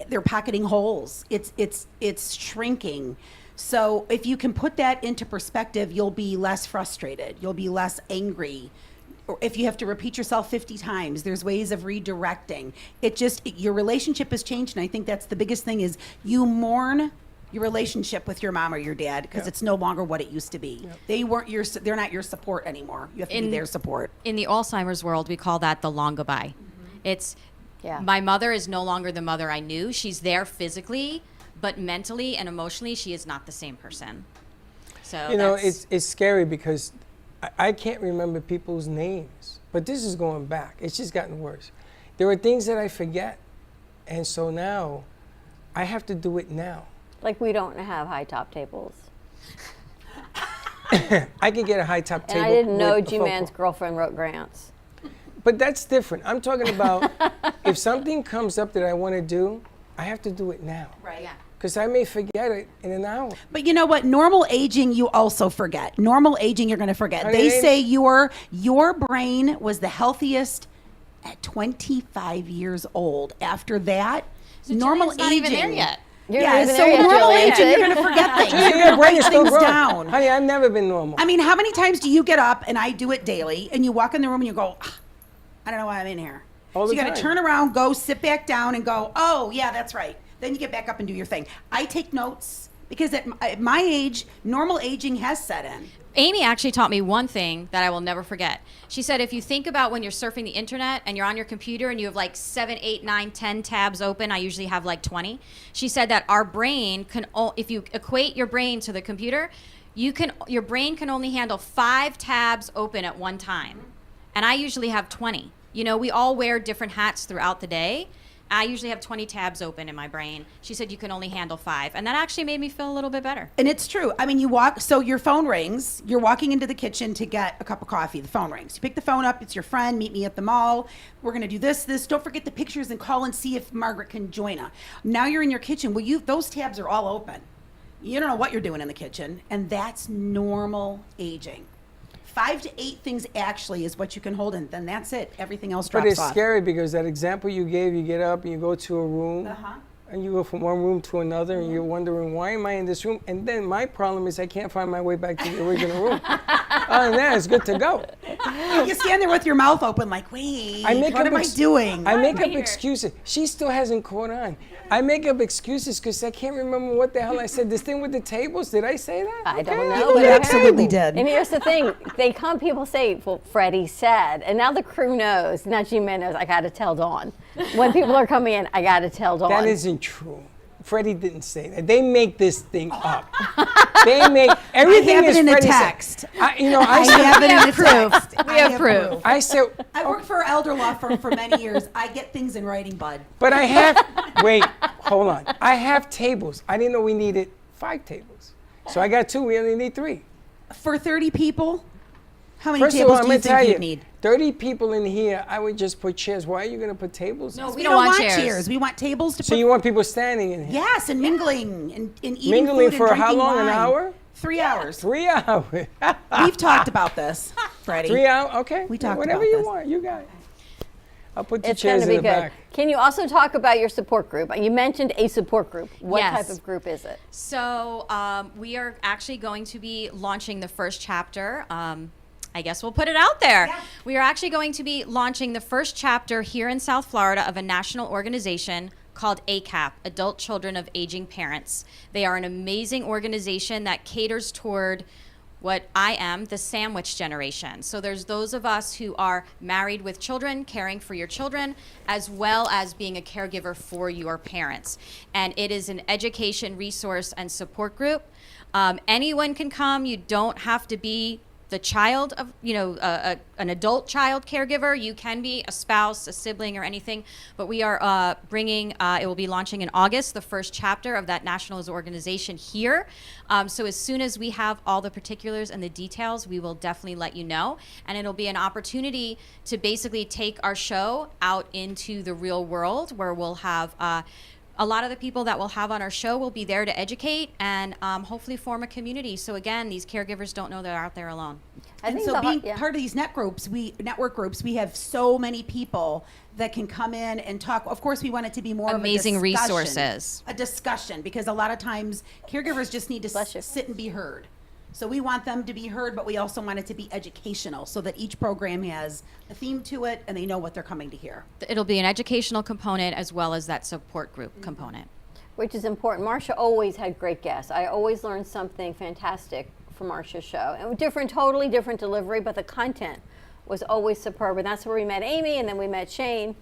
They're pocketing holes. It's shrinking. So if you can put that into perspective, you'll be less frustrated. You'll be less angry. Or if you have to repeat yourself 50 times, there's ways of redirecting. Your relationship has changed, and I think that's the biggest thing is you mourn your relationship with your mom or your dad because it's no longer what it used to be. They're not your support anymore. You have to be their support. In the Alzheimer's world, we call that the long goodbye. It's my mother is no longer the mother I knew. She's there physically, but mentally and emotionally, she is not the same person. So it's scary because I can't remember people's names, but this is going back. It's just gotten worse. There are things that I forget, and so now I have to do it now. Like we don't have high top tables. I can get a high top table. And I didn't know G-Man's girlfriend wrote grants. But that's different. I'm talking about if something comes up that I want to do, I have to do it now. Right. Yeah. Because I may forget it in an hour. But you know what? Normal aging, you also forget. Normal aging, you're going to forget. Honey, They say your brain was the healthiest at 25 years old. After that, normal Julian's not aging. even there yet. You're not Yeah, even so there yet, normal Julian. aging, you're going to forget things. Julian, You're your going to brain write is still things growing. down. Honey, I've never been normal. I mean, how many times do you get up, and I do it daily, and you walk in the room and you go, "Ah, I don't know why I'm in here. All So the you got time. to turn around, go sit back down, and go, oh, yeah, that's right. Then you get back up and do your thing. I take notes because at my age, normal aging has set in. Amy actually taught me one thing that I will never forget. She said, if you think about when you're surfing the internet and you're on your computer and you have like 7, 8, 9, 10 tabs open, I usually have like 20. She said that our brain can, if you equate your brain to the computer, your brain can only handle 5 tabs open at one time. And I usually have 20. You know, we all wear different hats throughout the day. I usually have 20 tabs open in my brain. She said you can only handle 5. And that actually made me feel a little bit better. And it's true. I mean, so your phone rings, you're walking into the kitchen to get a cup of coffee, the phone rings. You pick the phone up, it's your friend, meet me at the mall. We're going to do this. Don't forget the pictures and call and see if Margaret can join us. Now you're in your kitchen. Well, those tabs are all open. You don't know what you're doing in the kitchen, and that's normal aging. 5 to 8 things actually is what you can hold in. Then that's it. Everything else drops But it's off. scary because that example you gave, you get up and you go to a room, and you go from one room to another, and you're wondering, why am I in this room? And then my problem is I can't find my way back to the original room. Other than that, it's good to go. You stand there with your mouth open like, wait, what am I doing? I make up excuses. She still hasn't caught on. I make up excuses because I can't remember what the hell I said. This thing with the tables, did I say that? I don't Okay, know. you but did. absolutely did. And here's the thing. They come, people say, well, Freddie said. And now the crew knows. Now G-Man knows, I got to tell Dawn. When people are coming in, I got to tell Dawn. That isn't true. Freddie didn't say that. They make this thing up. They make everything I have is it in a Freddie said. text. I have it in a text. We have proof. I said, I worked for an elder law firm for many years. I get things in writing, bud. but I have, wait, hold on. I have tables. I didn't know we needed 5 tables. So I got 2, we only need 3. For 30 people, how many First of all, tables I'm do you gonna tell think you, you'd need? 30 people in here, I would just put chairs. Why are you gonna put tables? No, in? we don't want chairs. chairs. We want tables to So put. you want people standing in here? Yes, and mingling and eating Mingling food for and how drinking long? An wine. hour? 3 hours. 3 hours. We've talked about this, Freddie. 3 hours? Okay. We talked Whatever about you this. want, you got it. I'll put the It's going chairs to in be the good. back. Can you also talk about your support group? You mentioned a support group. What Yes. type of group is it? So we are actually going to be launching the first chapter. I guess we'll put it out there. Yeah. We are actually going to be launching the first chapter here in South Florida of a national organization called ACAP, Adult Children of Aging Parents. They are an amazing organization that caters toward what I am, the sandwich generation. So there's those of us who are married with children, caring for your children, as well as being a caregiver for your parents. And it is an education, resource, and support group. Anyone can come. You don't have to be the child of, an adult child caregiver. You can be a spouse, a sibling, or anything. But we are bringing, it will be launching in August, the first chapter of that national organization here. So as soon as we have all the particulars and the details, we will definitely let you know. And it'll be an opportunity to basically take our show out into the real world, where we'll have a lot of the people that we'll have on our show will be there to educate and hopefully form a community. So again, these caregivers don't know they're out there alone. And so being part of these network groups, we have so many people that can come in and talk. Of course, we want it to be more amazing of a discussion, resources. a discussion, because a lot of times caregivers just need to sit and be heard. So we want them to be heard, but we also want it to be educational so that each program has a theme to it and they know what they're coming to hear. It'll be an educational component as well as that support group component. Which is important. Marcia always had great guests. I always learned something fantastic from Marcia's show. And totally different delivery, but the content was always superb. And that's where we met Amy, and then we met Shane.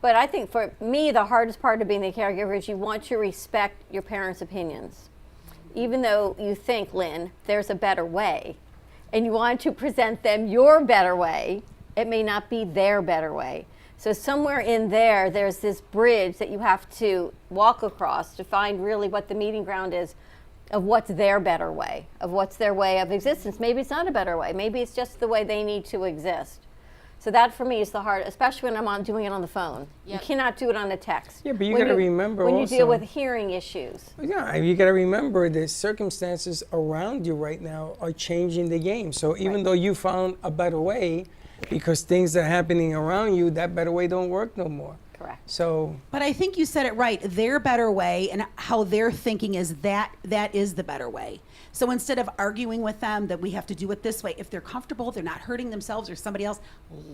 But I think for me, the hardest part of being the caregiver is you want to respect your parents' opinions. Even though you think, Lynn, there's a better way, and you want to present them your better way, it may not be their better way. So somewhere in there, there's this bridge that you have to walk across to find really what the meeting ground is of what's their better way, of what's their way of existence. Maybe it's not a better way. Maybe it's just the way they need to exist. So that for me is the hard, especially when I'm doing it on the phone. You cannot do it on a text. Yeah, but you When got to remember when also. you deal with hearing issues. Yeah, you got to remember the circumstances around you right now are changing the game. So even though you found a better way, because things are happening around you, that better way don't work no more. Correct. So, But I think you said it right. Their better way and how they're thinking is that is the better way. So instead of arguing with them that we have to do it this way, if they're comfortable, they're not hurting themselves or somebody else,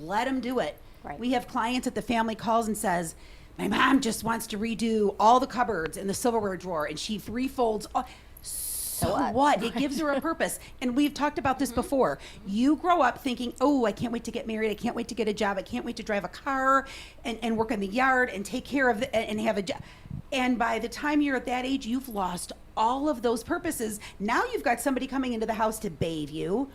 let them do it. Right. We have clients that the family calls and says, my mom just wants to redo all the cupboards in the silverware drawer, and she refolds all. So what? It gives her a purpose. And we've talked about this before. You grow up thinking, oh, I can't wait to get married. I can't wait to get a job. I can't wait to drive a car and work in the yard and take care of and have a job. And by the time you're at that age, you've lost all of those purposes. Now you've got somebody coming into the house to bathe you,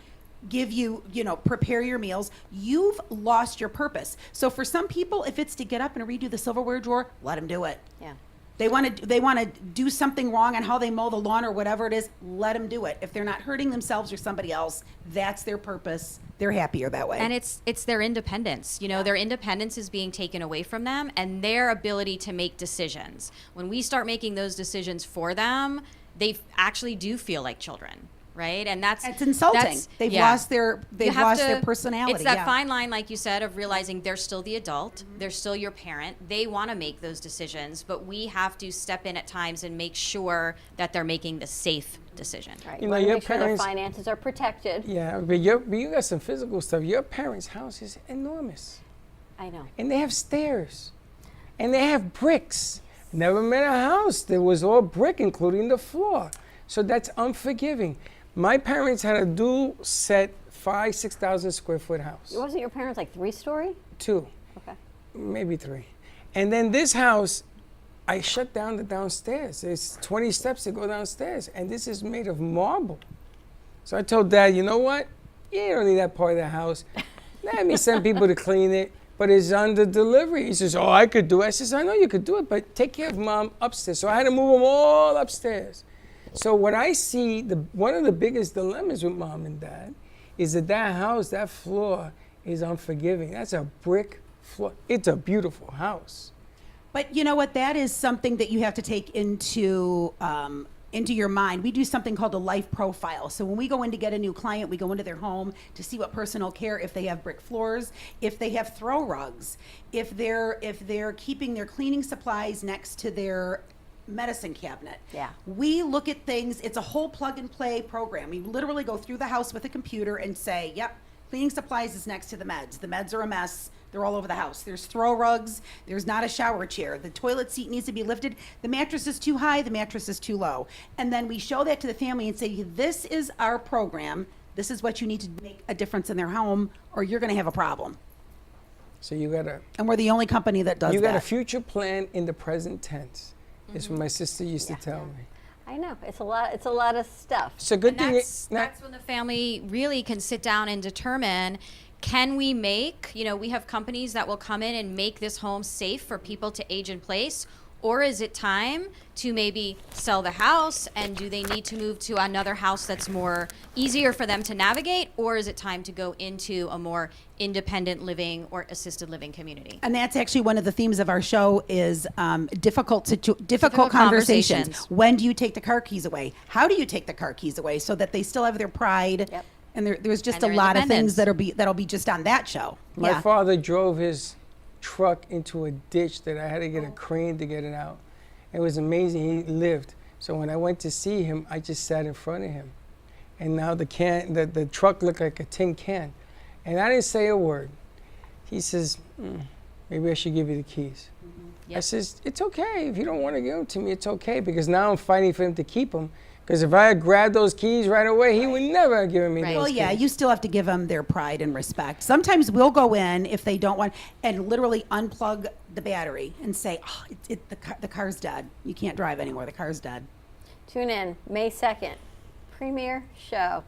give you, prepare your meals. You've lost your purpose. So for some people, if it's to get up and redo the silverware drawer, let them do it. Yeah. They want to do something wrong on how they mow the lawn or whatever it is, let them do it. If they're not hurting themselves or somebody else, that's their purpose. They're happier that way. And it's their independence. Their independence is being taken away from them, and their ability to make decisions. When we start making those decisions for them, they actually do feel like children. Right, and it's insulting. They've lost their personality. It's that fine line, like you said, of realizing they're still the adult, they're still your parent. They want to make those decisions, but we have to step in at times and make sure that they're making the safe decision. Right. You You know, want to your make sure their parents- finances are protected. yeah, but you got some physical stuff. Your parents' house is enormous. I know. And they have stairs. And they have bricks. Never met a house that was all brick, including the floor. So that's unforgiving. My parents had a dual set 6,000 square foot house. Wasn't your parents like 3-story? 2, Okay. maybe 3. And then this house, I shut down the downstairs. There's 20 steps to go downstairs. And this is made of marble. So I told Dad, you know what? You don't need that part of the house. Let me send people to clean it. But it's under delivery. He says, oh, I could do it. I says, I know you could do it, but take care of Mom upstairs. So I had to move them all upstairs. So what I see, one of the biggest dilemmas with Mom and Dad is that house, that floor is unforgiving. That's a brick floor. It's a beautiful house. But you know what? That is something that you have to take into your mind. We do something called a life profile. So when we go in to get a new client, we go into their home to see what personal care, if they have brick floors, if they have throw rugs, if they're keeping their cleaning supplies next to their medicine cabinet. Yeah. We look at things, it's a whole plug and play program. We literally go through the house with a computer and say, yep, cleaning supplies is next to the meds. The meds are a mess. They're all over the house. There's throw rugs. There's not a shower chair. The toilet seat needs to be lifted. The mattress is too high. The mattress is too low. And then we show that to the family and say, this is our program. This is what you need to make a difference in their home, or you're going to have a problem. So you gotta. And we're the only company that does that. You got a future plan in the present tense. Is what my sister used to tell me. I know. It's a lot of stuff. So good thing That's when the family really can sit down and determine, can we make, we have companies that will come in and make this home safe for people to age in place, or is it time to maybe sell the house, and do they need to move to another house that's more easier for them to navigate, or is it time to go into a more independent living or assisted living community? And that's actually one of the themes of our show is difficult conversations. When do you take the car keys away? How do you take the car keys away so that they still have their pride? Yep. And there's just And a their lot of things independence. that'll be just on that show. My father drove his truck into a ditch that I had to get a crane to get it out. It was amazing. He lived. So when I went to see him, I just sat in front of him. And now the truck looked like a tin can. And I didn't say a word. He says, maybe I should give you the keys. I says, it's okay. If you don't want to give them to me, it's okay. Because now I'm fighting for him to keep them. Because if I had grabbed those keys right away, he would never have given me those keys. Well, yeah, you still have to give them their pride and respect. Sometimes we'll go in if they don't want and literally unplug the battery and say, oh, the car's dead. You can't drive anymore. The car's dead. Tune in May 2nd, premiere show.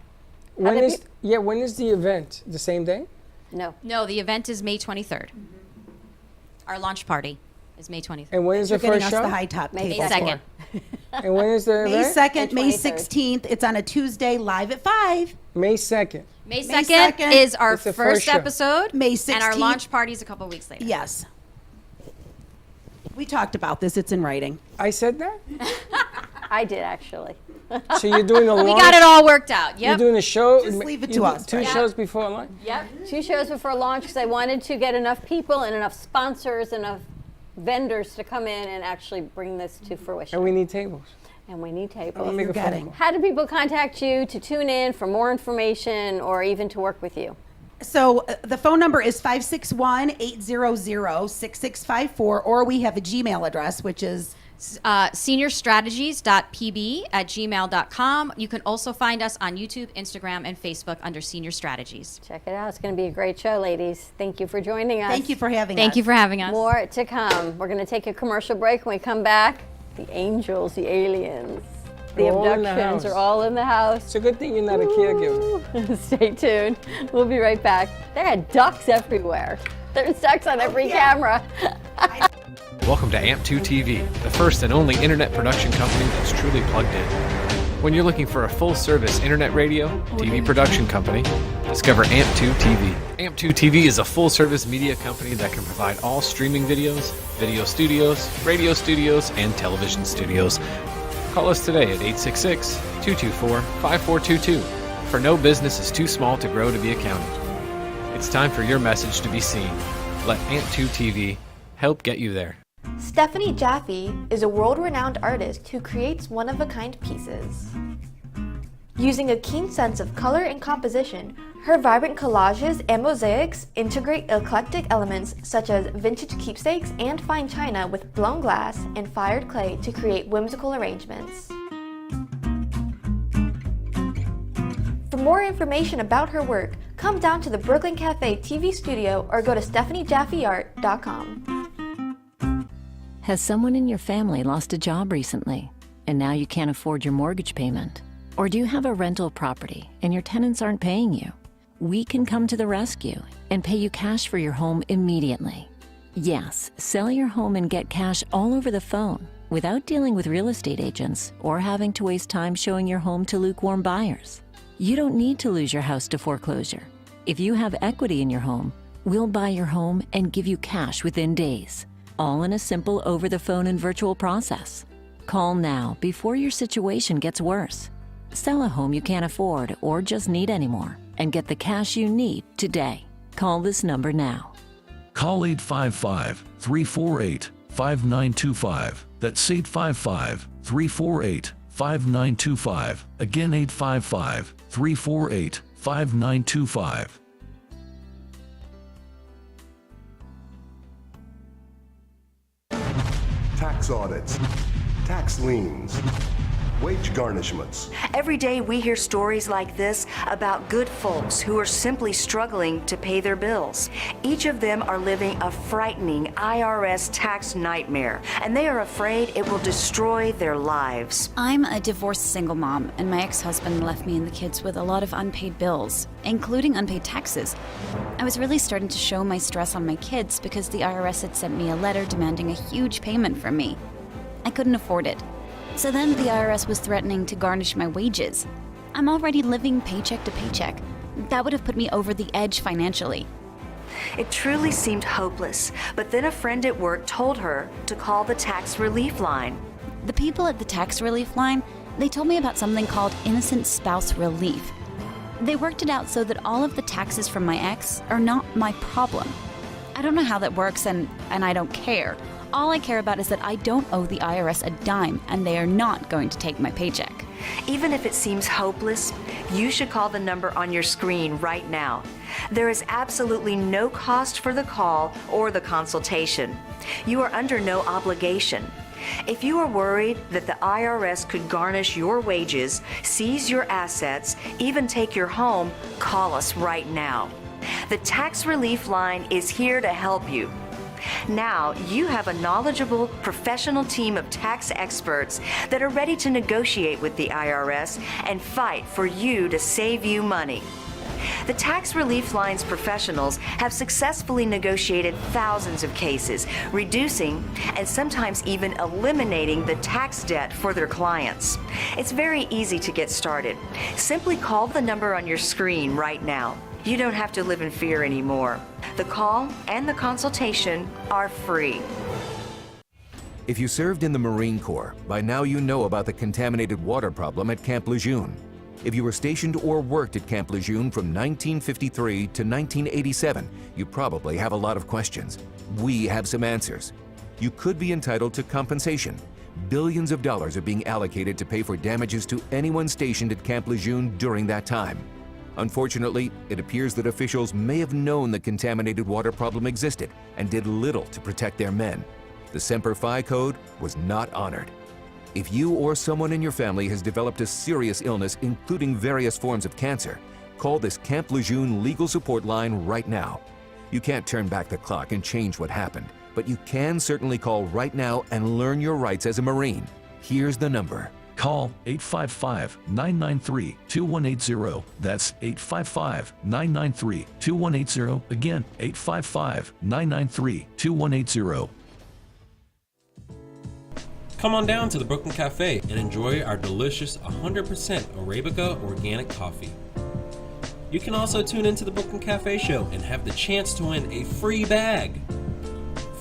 When is the event? The same day? No, the event is May 23rd. Our launch party is May 23rd. And when is the You're getting first us show? the high top May table. 2nd. And when is the May event? 2nd, May 16th. It's on a Tuesday, live at 5. May 2nd. May 2nd is our It's the first show. episode. May 16th. And our launch party's a couple weeks later. Yes. We talked about this. It's in writing. I said that? I did, actually. So you're doing a launch? We got it all worked out. Yep. You're doing a show? Just leave it You to do us. 2 Yeah. shows before launch? Yep. 2 shows before launch because I wanted to get enough people and enough sponsors, enough vendors to come in and actually bring this to fruition. And we need tables. And we need tables. I'm gonna make a phone call. How do people contact you to tune in for more information or even to work with you? So the phone number is 561-800-6654, or we have a Gmail address, which is seniorstrategies.pb@gmail.com. You can also find us on YouTube, Instagram, and Facebook under Senior Strategies. Check it out. It's going to be a great show, ladies. Thank you for joining us. Thank you for having us. Thank you for having us. More to come. We're going to take a commercial break. When we come back, the angels, the aliens, the They're all in the abductions house. are all in the house. It's a good thing you're not a caregiver. Stay tuned. We'll be right back. There are ducks everywhere. There's ducks on every camera. Welcome to AMP2 TV, the first and only internet production company that's truly plugged in. When you're looking for a full-service internet radio, TV production company, discover AMP2 TV. AMP2 TV is a full-service media company that can provide all streaming videos, video studios, radio studios, and television studios. Call us today at 866-224-5422, for no business is too small to grow to be accounted. It's time for your message to be seen. Let AMP2 TV help get you there. Stephanie Jaffe is a world-renowned artist who creates one-of-a-kind pieces. Using a keen sense of color and composition, her vibrant collages and mosaics integrate eclectic elements such as vintage keepsakes and fine china with blown glass and fired clay to create whimsical arrangements. For more information about her work, come down to the Brooklyn Cafe TV studio or go to StephanieJaffeArt.com. Has someone in your family lost a job recently, and now you can't afford your mortgage payment? Or do you have a rental property and your tenants aren't paying you? We can come to the rescue and pay you cash for your home immediately. Yes, sell your home and get cash all over the phone without dealing with real estate agents or having to waste time showing your home to lukewarm buyers. You don't need to lose your house to foreclosure. If you have equity in your home, we'll buy your home and give you cash within days. All in a simple over-the-phone and virtual process. Call now before your situation gets worse. Sell a home you can't afford or just need anymore and get the cash you need today. Call this number now. Call 855-348-5925. That's 855-348-5925. Again, 855-348-5925. Tax audits, tax liens, wage garnishments. Every day we hear stories like this about good folks who are simply struggling to pay their bills. Each of them are living a frightening IRS tax nightmare, and they are afraid it will destroy their lives. I'm a divorced single mom, and my ex-husband left me and the kids with a lot of unpaid bills, including unpaid taxes. I was really starting to show my stress on my kids because the IRS had sent me a letter demanding a huge payment from me. I couldn't afford it. So then the IRS was threatening to garnish my wages. I'm already living paycheck to paycheck. That would have put me over the edge financially. It truly seemed hopeless, but then a friend at work told her to call the tax relief line. The people at the tax relief line, they told me about something called innocent spouse relief. They worked it out so that all of the taxes from my ex are not my problem. I don't know how that works, and I don't care. All I care about is that I don't owe the IRS a dime, and they are not going to take my paycheck. Even if it seems hopeless, you should call the number on your screen right now. There is absolutely no cost for the call or the consultation. You are under no obligation. If you are worried that the IRS could garnish your wages, seize your assets, even take your home, call us right now. The Tax Relief Line is here to help you. Now you have a knowledgeable, professional team of tax experts that are ready to negotiate with the IRS and fight for you to save you money. The Tax Relief Line's professionals have successfully negotiated thousands of cases, reducing and sometimes even eliminating the tax debt for their clients. It's very easy to get started. Simply call the number on your screen right now. You don't have to live in fear anymore. The call and the consultation are free. If you served in the Marine Corps, by now you know about the contaminated water problem at Camp Lejeune. If you were stationed or worked at Camp Lejeune from 1953 to 1987, you probably have a lot of questions. We have some answers. You could be entitled to compensation. Billions of dollars are being allocated to pay for damages to anyone stationed at Camp Lejeune during that time. Unfortunately, it appears that officials may have known the contaminated water problem existed and did little to protect their men. The Semper Fi code was not honored. If you or someone in your family has developed a serious illness, including various forms of cancer, call this Camp Lejeune legal support line right now. You can't turn back the clock and change what happened, but you can certainly call right now and learn your rights as a Marine. Here's the number. Call 855-993-2180. That's 855-993-2180. Again, 855-993-2180. Come on down to the Brooklyn Cafe and enjoy our delicious 100% Arabica organic coffee. You can also tune into the Brooklyn Cafe show and have the chance to win a free bag.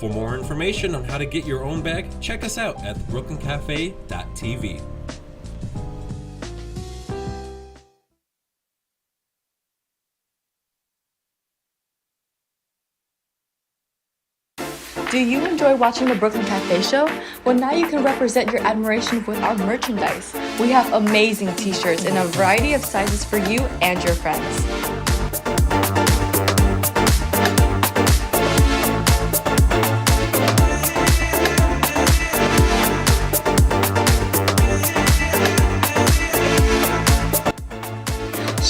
For more information on how to get your own bag, check us out at thebrooklyncafe.tv. Do you enjoy watching the Brooklyn Cafe show? Well, now you can represent your admiration with our merchandise. We have amazing t-shirts in a variety of sizes for you and your friends.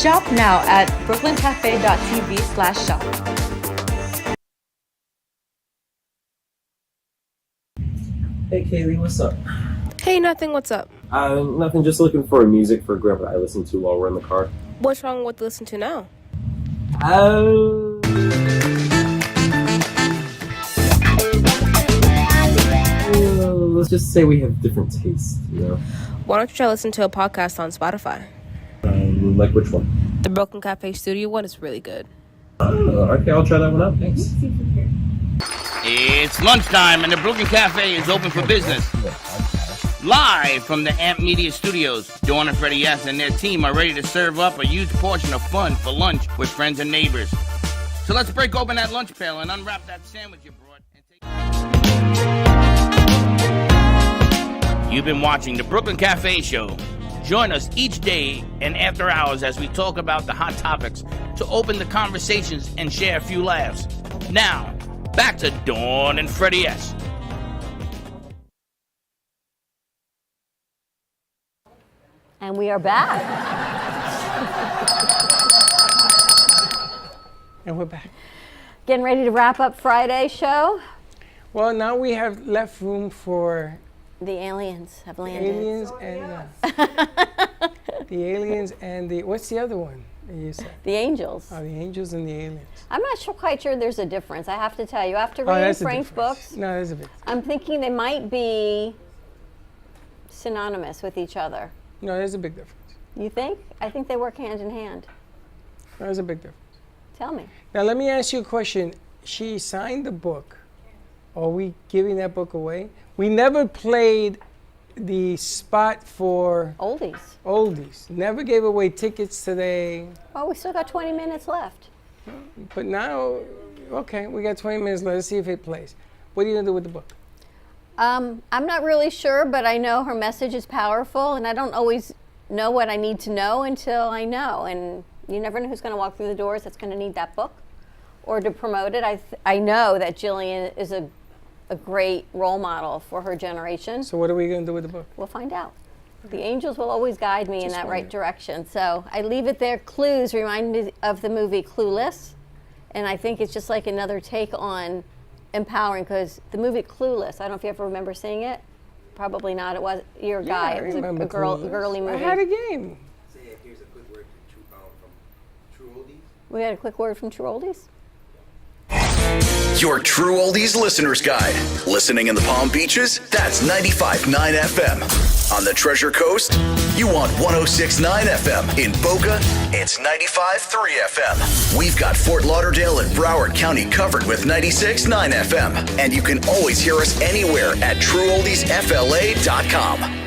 Shop now at brooklyncafe.tv/shop. Hey Kaylee, what's up? Hey, nothing, what's up? Nothing, just looking for music for Grandpa I listen to while we're in the car. What's wrong with listen to now? Let's just say we have different tastes, you know? Why don't you try listen to a podcast on Spotify? Like which one? The Brooklyn Cafe Studio one is really good. Okay, I'll try that one out, thanks. It's lunchtime and the Brooklyn Cafe is open for business. Live from the Amp Media Studios, Dawn and Freddie S. and their team are ready to serve up a huge portion of fun for lunch with friends and neighbors. So let's break open that lunch pail and unwrap that sandwich you brought. You've been watching the Brooklyn Cafe Show. Join us each day and after hours as we talk about the hot topics to open the conversations and share a few laughs. Now, back to Dawn and Freddie S. And we are back. And we're back. Getting ready to wrap up Friday's show. Well, now we have left room for the aliens have landed. Aliens and the aliens and the what's the other one you said? The angels. Oh, the angels and the aliens. I'm not quite sure there's a difference. I have to tell you, after reading Frank's books, no, there's a bit. I'm thinking they might be synonymous with each other. No, there's a big difference. You think? I think they work hand in hand. No, there's a big difference. Tell me. Now, let me ask you a question. She signed the book. Are we giving that book away? We never played the spot for oldies. Oldies. Never gave away tickets today. Oh, we still got 20 minutes left. But now, okay, we got 20 minutes left. Let's see if it plays. What are you going to do with the book? I'm not really sure, but I know her message is powerful, and I don't always know what I need to know until I know. And you never know who's going to walk through the doors that's going to need that book or to promote it. I know that Jillian is a great role model for her generation. So what are we going to do with the book? We'll find out. The angels will always guide me in that right direction. So I leave it there. Clues remind me of the movie Clueless. And I think it's just like another take on empowering, because the movie Clueless, I don't know if you ever remember seeing it. Probably not. It was, you're a guy. It was a girly movie. I had a game. Say, here's a good word from True Oldies. We got a quick word from True Oldies. Your True Oldies Listener's Guide. Listening in the Palm Beaches? That's 95.9 FM. On the Treasure Coast? You want 106.9 FM. In Boca? It's 95.3 FM. We've got Fort Lauderdale and Broward County covered with 96.9 FM. And you can always hear us anywhere at TrueOldiesFLA.com.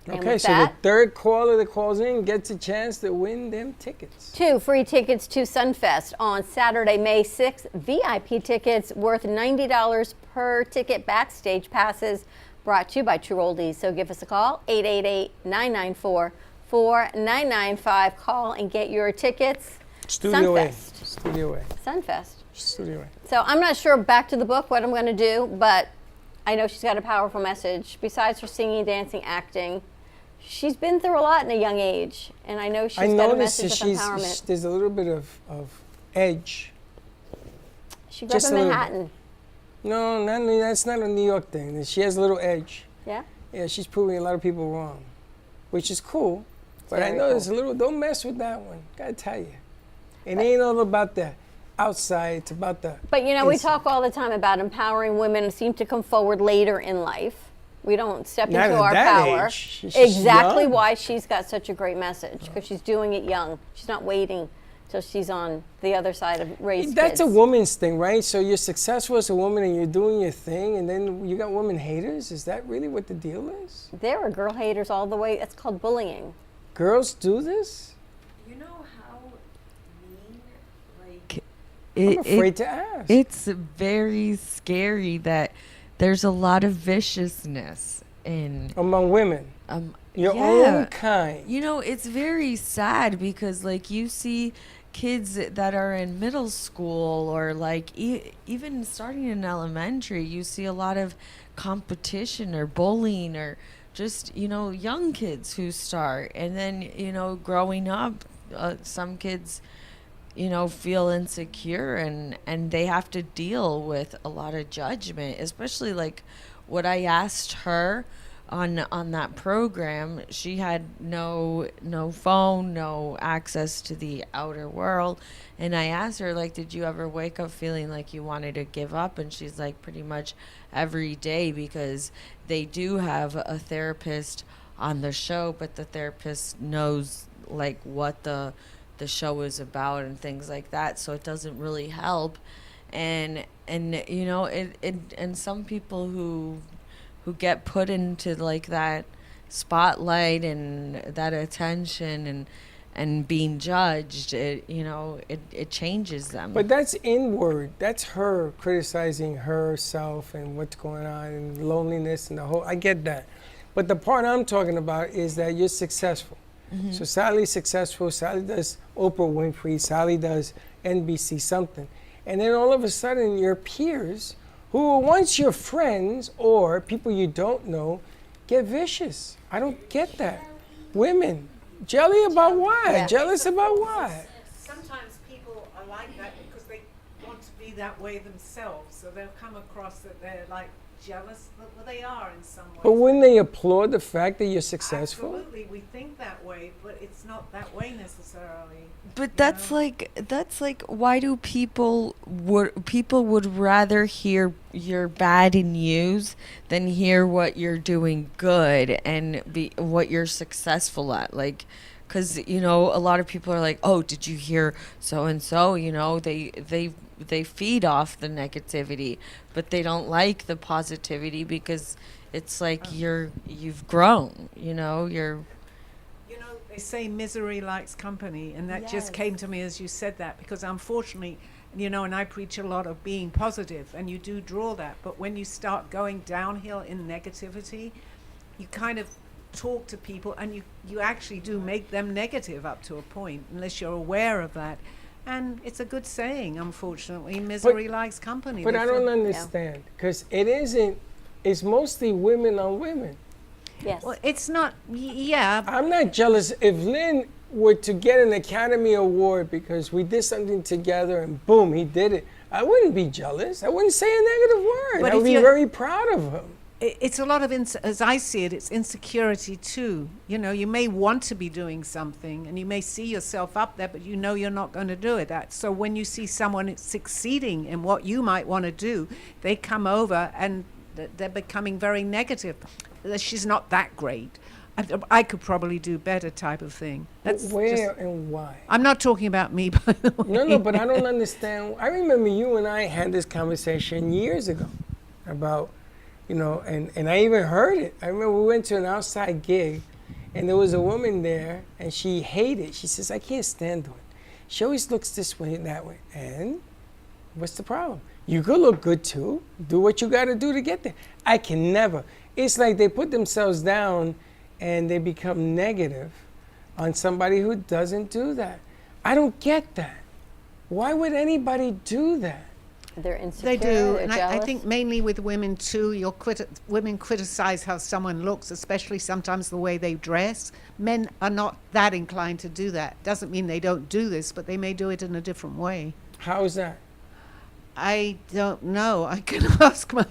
Okay, so the third caller that calls in gets a chance to win them tickets. 2 free tickets to Sunfest on Saturday, May 6th. VIP tickets worth $90 per ticket. Backstage passes brought to you by True Oldies. So give us a call, 888-994-4995. Call and get your tickets. Studio A. Sunfest. Studio A. Sunfest. Studio A. So I'm not sure back to the book what I'm going to do, but I know she's got a powerful message. Besides her singing, dancing, acting, she's been through a lot in a young age, and I know she's got a message of empowerment. There's a little bit of edge. She grew up in Manhattan. No, that's not a New York thing. She has a little edge. Yeah? Yeah, she's proving a lot of people wrong, which is cool. But I know there's a little, don't mess with that one. Gotta tell you. It ain't all about the outside, it's about the But you know, we inside. talk all the time about empowering women who seem to come forward later in life. We don't step Not into at our that power. age. She's Exactly young. why she's got such a great message, because she's doing it young. She's not waiting till she's on the other side of raised That's kids. a woman's thing, right? So you're successful as a woman and you're doing your thing, and then you got women haters? Is that really what the deal is? There are girl haters all the way. It's called bullying. Girls do this? You know how mean, like... I'm afraid to ask. It's very scary that there's a lot of viciousness among women. Your own kind. You know, it's very sad because, like, you see kids that are in middle school or, like, even starting in elementary, you see a lot of competition or bullying or just, you know, young kids who start. And then, you know, growing up, some kids, you know, feel insecure and they have to deal with a lot of judgment, especially like what I asked her on that program. She had no phone, no access to the outer world, and I asked her, like, did you ever wake up feeling like you wanted to give up? And she's like, pretty much every day, because they do have a therapist on the show, but the therapist knows like what the show is about and things like that, so it doesn't really help. And you know, it and some people who get put into like that spotlight and that attention and being judged, it changes them. But that's inward. That's her criticizing herself and what's going on and loneliness and the whole. I get that. But the part I'm talking about is that you're successful. Mm-hmm. So Sally's successful. Sally does Oprah Winfrey. Sally does NBC something. And then all of a sudden your peers, who were once your friends or people you don't know, get vicious. I don't get that. Women, jelly about what? Yeah. Jealous about what? Sometimes people are like that because they want to be that way themselves. So they'll come across that they're like jealous. Well, they are in some ways. But wouldn't they applaud the fact that you're successful? Absolutely, we think that way, but it's not that way necessarily. But that's like why do people would rather hear your bad news than hear what you're doing good and be what you're successful at? Like, because you know, a lot of people are like, oh, did you hear so and so? You know, they feed off the negativity, but they don't like the positivity because it's like you've grown. You know, They say misery likes company, and that just came to me as you said that, because unfortunately, you know, and I preach a lot of being positive, and you do draw that, but when you start going downhill in negativity, you kind of talk to people, and you actually do make them negative up to a point, unless you're aware of that. And it's a good saying, unfortunately, misery likes company. But I don't understand, because it's mostly women on women. Yes. Well, it's not, yeah. I'm not jealous. If Lynn were to get an Academy Award because we did something together and boom, he did it, I wouldn't be jealous. I wouldn't say a negative word. But I would if be you're- very proud of him. it's a lot of, as I see it, it's insecurity too. You know, you may want to be doing something and you may see yourself up there, but you know you're not going to do it. So when you see someone succeeding in what you might want to do, they come over and they're becoming very negative. She's not that great. I could probably do better type of thing. That's where and why? I'm not talking about me, by the way. No, but I don't understand. I remember you and I had this conversation years ago about, you know, and I even heard it. I remember we went to an outside gig, and there was a woman there, and she hated. She says, I can't stand her. She always looks this way and that way. And what's the problem? You could look good too. Do what you got to do to get there. I can never. It's like they put themselves down and they become negative on somebody who doesn't do that. I don't get that. Why would anybody do that? They're insecure. They do, they're and I jealous. think mainly with women too. Women criticize how someone looks, especially sometimes the way they dress. Men are not that inclined to do that. Doesn't mean they don't do this, but they may do it in a different way. How is that? I don't know. I can ask my.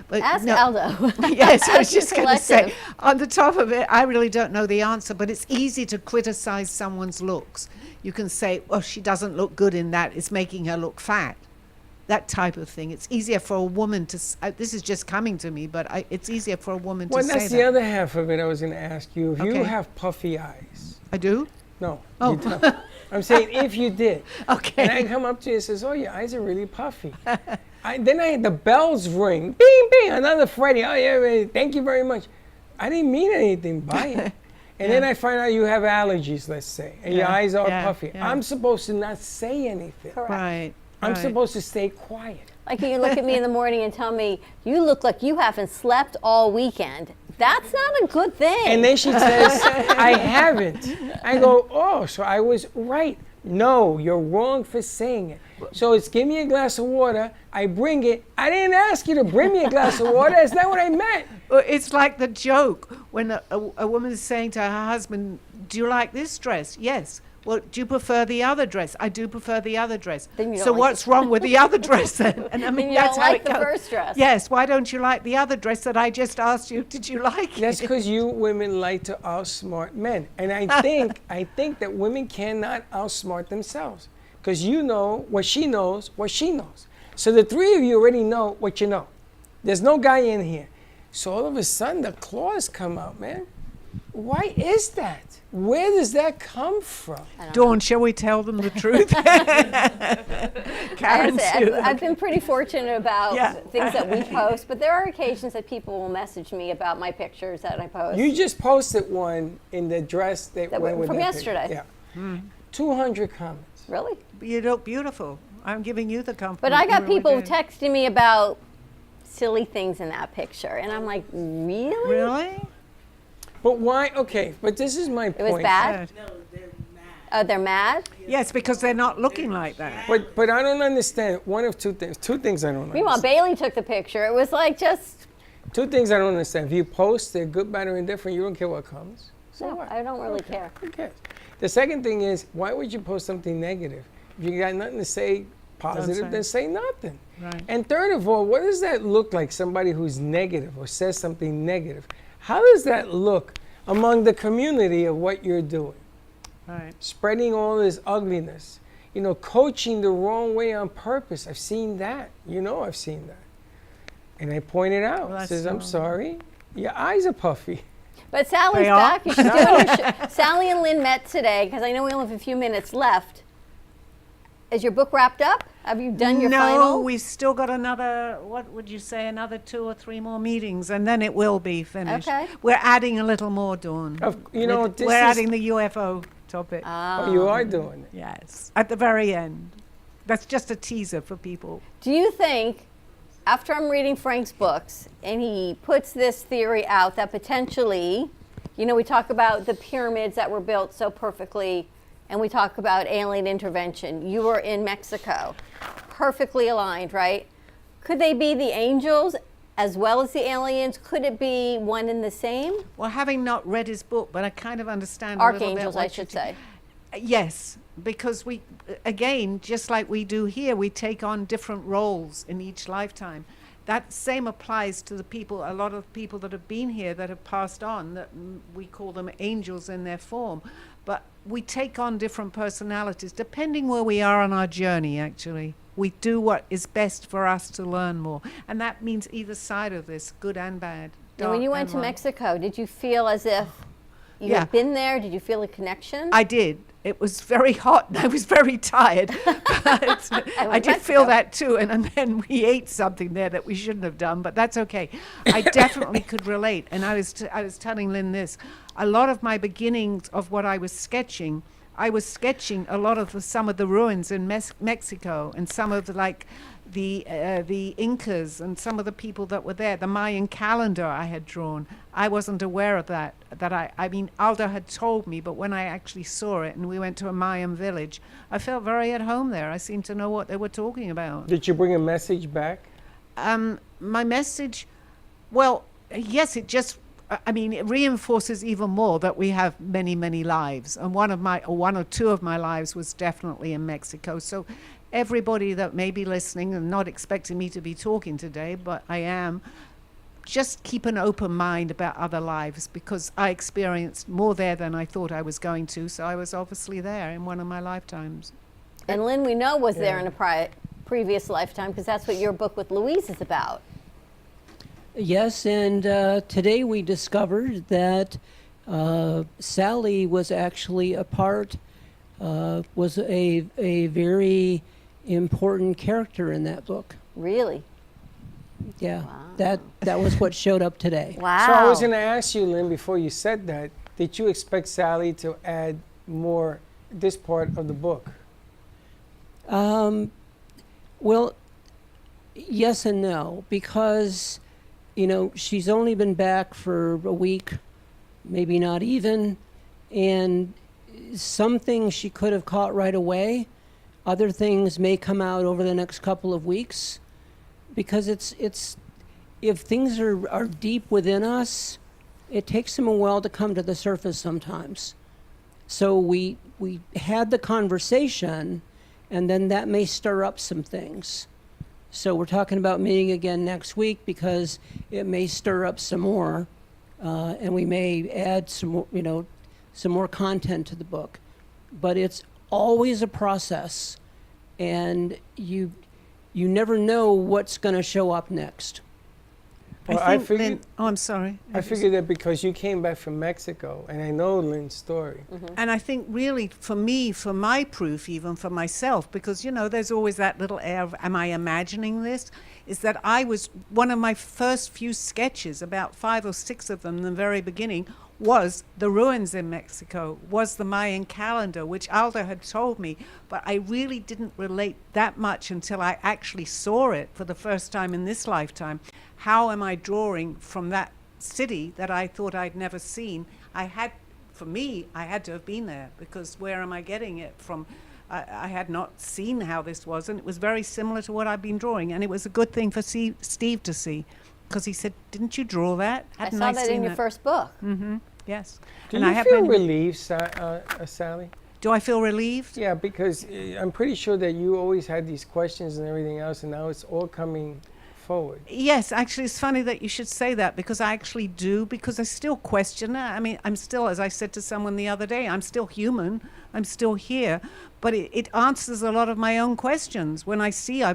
But Ask no. Aldo. Yes, I was Ask the just going to say. collective. On the top of it, I really don't know the answer, but it's easy to criticize someone's looks. You can say, "Oh, she doesn't look good in that. It's making her look fat." That type of thing. It's easier for a woman to. This is just coming to me, but it's easier for a woman Well, to say that's that. the other half of it I was going to ask you. If you Okay. have puffy eyes. I do? No. Oh. you don't. I'm saying if you did. Okay. And I come up to you and says, oh, your eyes are really puffy. Then the bells ring. Bing, bing, another Freddie. Oh, yeah, thank you very much. I didn't mean anything by it. And then I find out you have allergies, let's say, and your Yeah, eyes are yeah, puffy. yeah. I'm supposed to not say anything. Correct. Right. I'm right. supposed to stay quiet. Like you look at me in the morning and tell me, you look like you haven't slept all weekend. That's not a good thing. And then she says, I haven't. I go, oh, so I was right. No, you're wrong for saying it. So it's give me a glass of water. I bring it. I didn't ask you to bring me a glass of water. That's not what I meant. Well, it's like the joke when a woman is saying to her husband, do you like this dress? Yes. Well, do you prefer the other dress? I do prefer the other dress. Then you don't So like what's wrong with the other dress then? And I mean, Then you that's don't how like it the goes. first dress. Yes. Why don't you like the other dress that I just asked you? Did you like it? That's because you women like to outsmart men. And I think that women cannot outsmart themselves. Because you know what she knows, So the three of you already know what you know. There's no guy in here. So all of a sudden the claws come out, man. Why is that? Where does that come from? Dawn, shall we tell them the truth? Karen, I've been pretty fortunate about things that we post, but there are occasions that people will message me about my pictures that I post. You just posted one in the dress that went with from that yesterday. picture. Yeah. 200 comments. Really? You look beautiful. I'm giving you the compliment. But I got You really people did. texting me about silly things in that picture, and I'm like, really? Really? But why? Okay, but this is my point. It was bad? Oh, they're mad? Yes, because they're not looking like that. But I don't understand. One of two things. Two things I don't Meanwhile, understand. Bailey took the picture. It was like just. Two things I don't understand. If you post, they're good, bad, or indifferent. You don't care what comes. So No, what? I don't really Okay, care. Who cares? The second thing is, why would you post something negative? If you got nothing to say positive, say then it. say nothing. Right. And third of all, what does that look like? Somebody who's negative or says something negative. How does that look among the community of what you're doing? Right. Spreading all this ugliness, coaching the wrong way on purpose. I've seen that. I've seen that. And I pointed out, Well, that's says, I'm wrong. sorry, your eyes are puffy. But Sally's They are? back. You should do it. Sally and Lynn met today because I know we only have a few minutes left. Is your book wrapped up? Have you done your no, final? we've still got another, what would you say, another 2 or 3 more meetings, and then it will be finished. Okay. We're adding a little more, Dawn. This We're is- adding the UFO topic. Oh, you are doing it. Yes, at the very end. That's just a teaser for people. Do you think, after I'm reading Frank's books, and he puts this theory out that potentially, we talk about the pyramids that were built so perfectly, and we talk about alien intervention. You were in Mexico, perfectly aligned, right? Could they be the angels as well as the aliens? Could it be one and the same? Well, having not read his book, but I kind of understand a little bit Archangels, what I you should do. say. Yes, because we, again, just like we do here, we take on different roles in each lifetime. that same applies to the people, a lot of people that have been here that have passed on, that we call them angels in their form. But we take on different personalities depending where we are on our journey, actually. We do what is best for us to learn more. And that means either side of this, good and bad. Now, when you went to Mexico, did you feel as if you had been there? Did you feel a connection? I did. It was very hot and I was very tired. But I did feel that too. And then we ate something there that we shouldn't have done, but that's okay. I definitely could relate. And I was telling Lynn this. A lot of my beginnings of what I was sketching a lot of some of the ruins in Mexico and some of the Incas and some of the people that were there. The Mayan calendar I had drawn. I wasn't aware of that. I mean, Aldo had told me, but when I actually saw it and we went to a Mayan village, I felt very at home there. I seemed to know what they were talking about. Did you bring a message back? My message, well, yes, it reinforces even more that we have many, many lives. And one or two of my lives was definitely in Mexico. So everybody that may be listening and not expecting me to be talking today, but I am, just keep an open mind about other lives, because I experienced more there than I thought I was going to. So I was obviously there in one of my lifetimes. And Lynn, we know, was there in a previous lifetime, because that's what your book with Louise is about. Yes, and today we discovered that Sally was actually was a very important character in that book. Really? Yeah, wow. That was what showed up today. Wow. So I was going to ask you, Lynn, before you said that, did you expect Sally to add more this part of the book? Well, yes and no, because she's only been back for a week, maybe not even, and some things she could have caught right away. Other things may come out over the next couple of weeks, because it's if things are deep within us, it takes them a while to come to the surface sometimes. So we had the conversation, and then that may stir up some things. So we're talking about meeting again next week, because it may stir up some more, and we may add some more content to the book. But it's always a process, and you never know what's going to show up next. Well, I figured, Lynn, I'm sorry. I figured that because you came back from Mexico, and I know Lynn's story. Mm-hmm. And I think really for me, for my proof, even for myself, because, there's always that little air of, am I imagining this? Is that I was, one of my first few sketches, about 5 or 6 of them in the very beginning, was the ruins in Mexico, was the Mayan calendar, which Aldo had told me, but I really didn't relate that much until I actually saw it for the first time in this lifetime. How am I drawing from that city that I thought I'd never seen? For me, I had to have been there, because where am I getting it from? I had not seen how this was, and it was very similar to what I've been drawing, and it was a good thing for Steve to see, because he said, "Didn't you draw that?" I saw that in your first book. Mm-hmm. Yes. Do you feel relieved, Sally? Do I feel relieved? Yeah, because I'm pretty sure that you always had these questions and everything else, and now it's all coming forward. Yes, actually, it's funny that you should say that, because I actually do, because I still question it. I mean, I'm still, as I said to someone the other day, I'm still human. I'm still here. But it answers a lot of my own questions. When I see I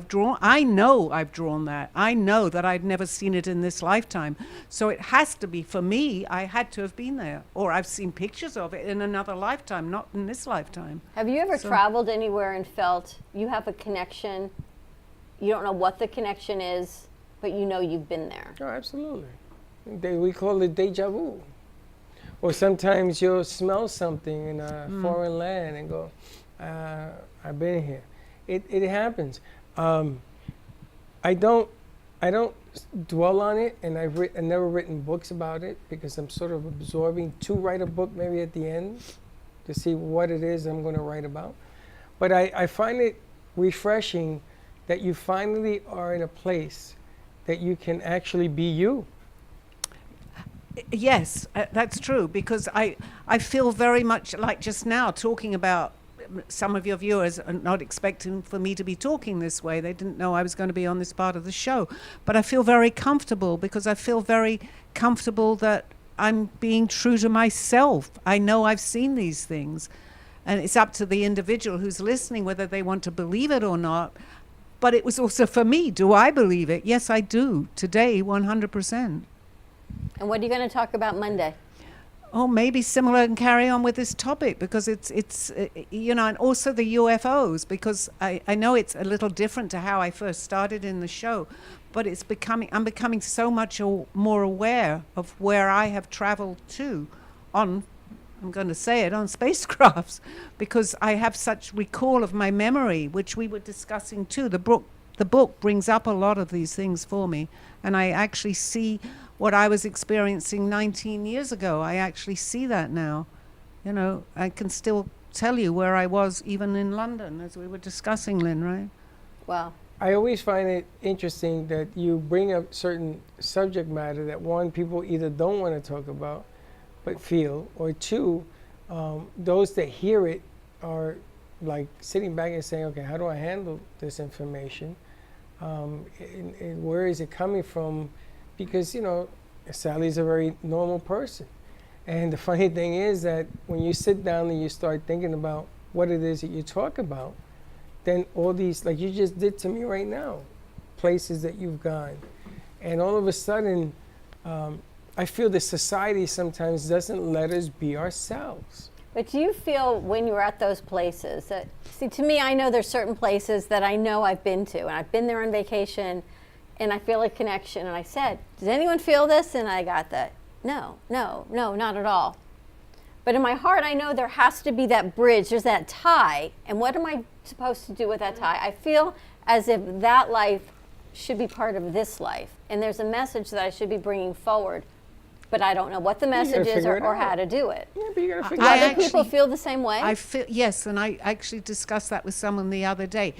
know I've drawn that. I know that I'd never seen it in this lifetime. So it has to be, for me, I had to have been there. Or I've seen pictures of it in another lifetime, not in this lifetime. Have you ever traveled anywhere and felt you have a connection? You don't know what the connection is, but you know you've been there. Oh, absolutely. We call it deja vu. Or sometimes you'll smell something in a foreign land and go, I've been here. It happens. I don't dwell on it, and I've never written books about it, because I'm sort of absorbing to write a book maybe at the end to see what it is I'm going to write about. But I find it refreshing that you finally are in a place that you can actually be you. Yes, that's true, because I feel very much like just now talking about some of your viewers are not expecting for me to be talking this way. They didn't know I was going to be on this part of the show. But I feel very comfortable because I feel very comfortable that I'm being true to myself. I know I've seen these things. And it's up to the individual who's listening whether they want to believe it or not. But it was also for me. Do I believe it? Yes, I do. Today, 100%. And what are you going to talk about Monday? Oh, maybe similar and carry on with this topic because it's and also the UFOs, because I know it's a little different to how I first started in the show, but I'm becoming so much more aware of where I have traveled to on, I'm going to say it, on spacecrafts, because I have such recall of my memory, which we were discussing too. The book brings up a lot of these things for me, and I actually see what I was experiencing 19 years ago. I actually see that now. I can still tell you where I was even in London, as we were discussing, Lynn, right? Wow. I always find it interesting that you bring up certain subject matter that, one, people either don't want to talk about but feel, or two, those that hear it are like sitting back and saying, okay, how do I handle this information? And where is it coming from? Because, Sally's a very normal person. And the funny thing is that when you sit down and you start thinking about what it is that you talk about, then all these, like you just did to me right now, places that you've gone. And all of a sudden, I feel that society sometimes doesn't let us be ourselves. But do you feel when you're at those places that, see, to me, I know there's certain places that I know I've been to, and I've been there on vacation, and I feel a connection. And I said, does anyone feel this? And I got that. No, not at all. But in my heart, I know there has to be that bridge. There's that tie. And what am I supposed to do with that tie? I feel as if that life should be part of this life. And there's a message that I should be bringing forward. But I don't know what the message is or how to do it. Yeah, but you gotta figure Do it other out. people feel the same way? I feel, yes, and I actually discussed that with someone the other day.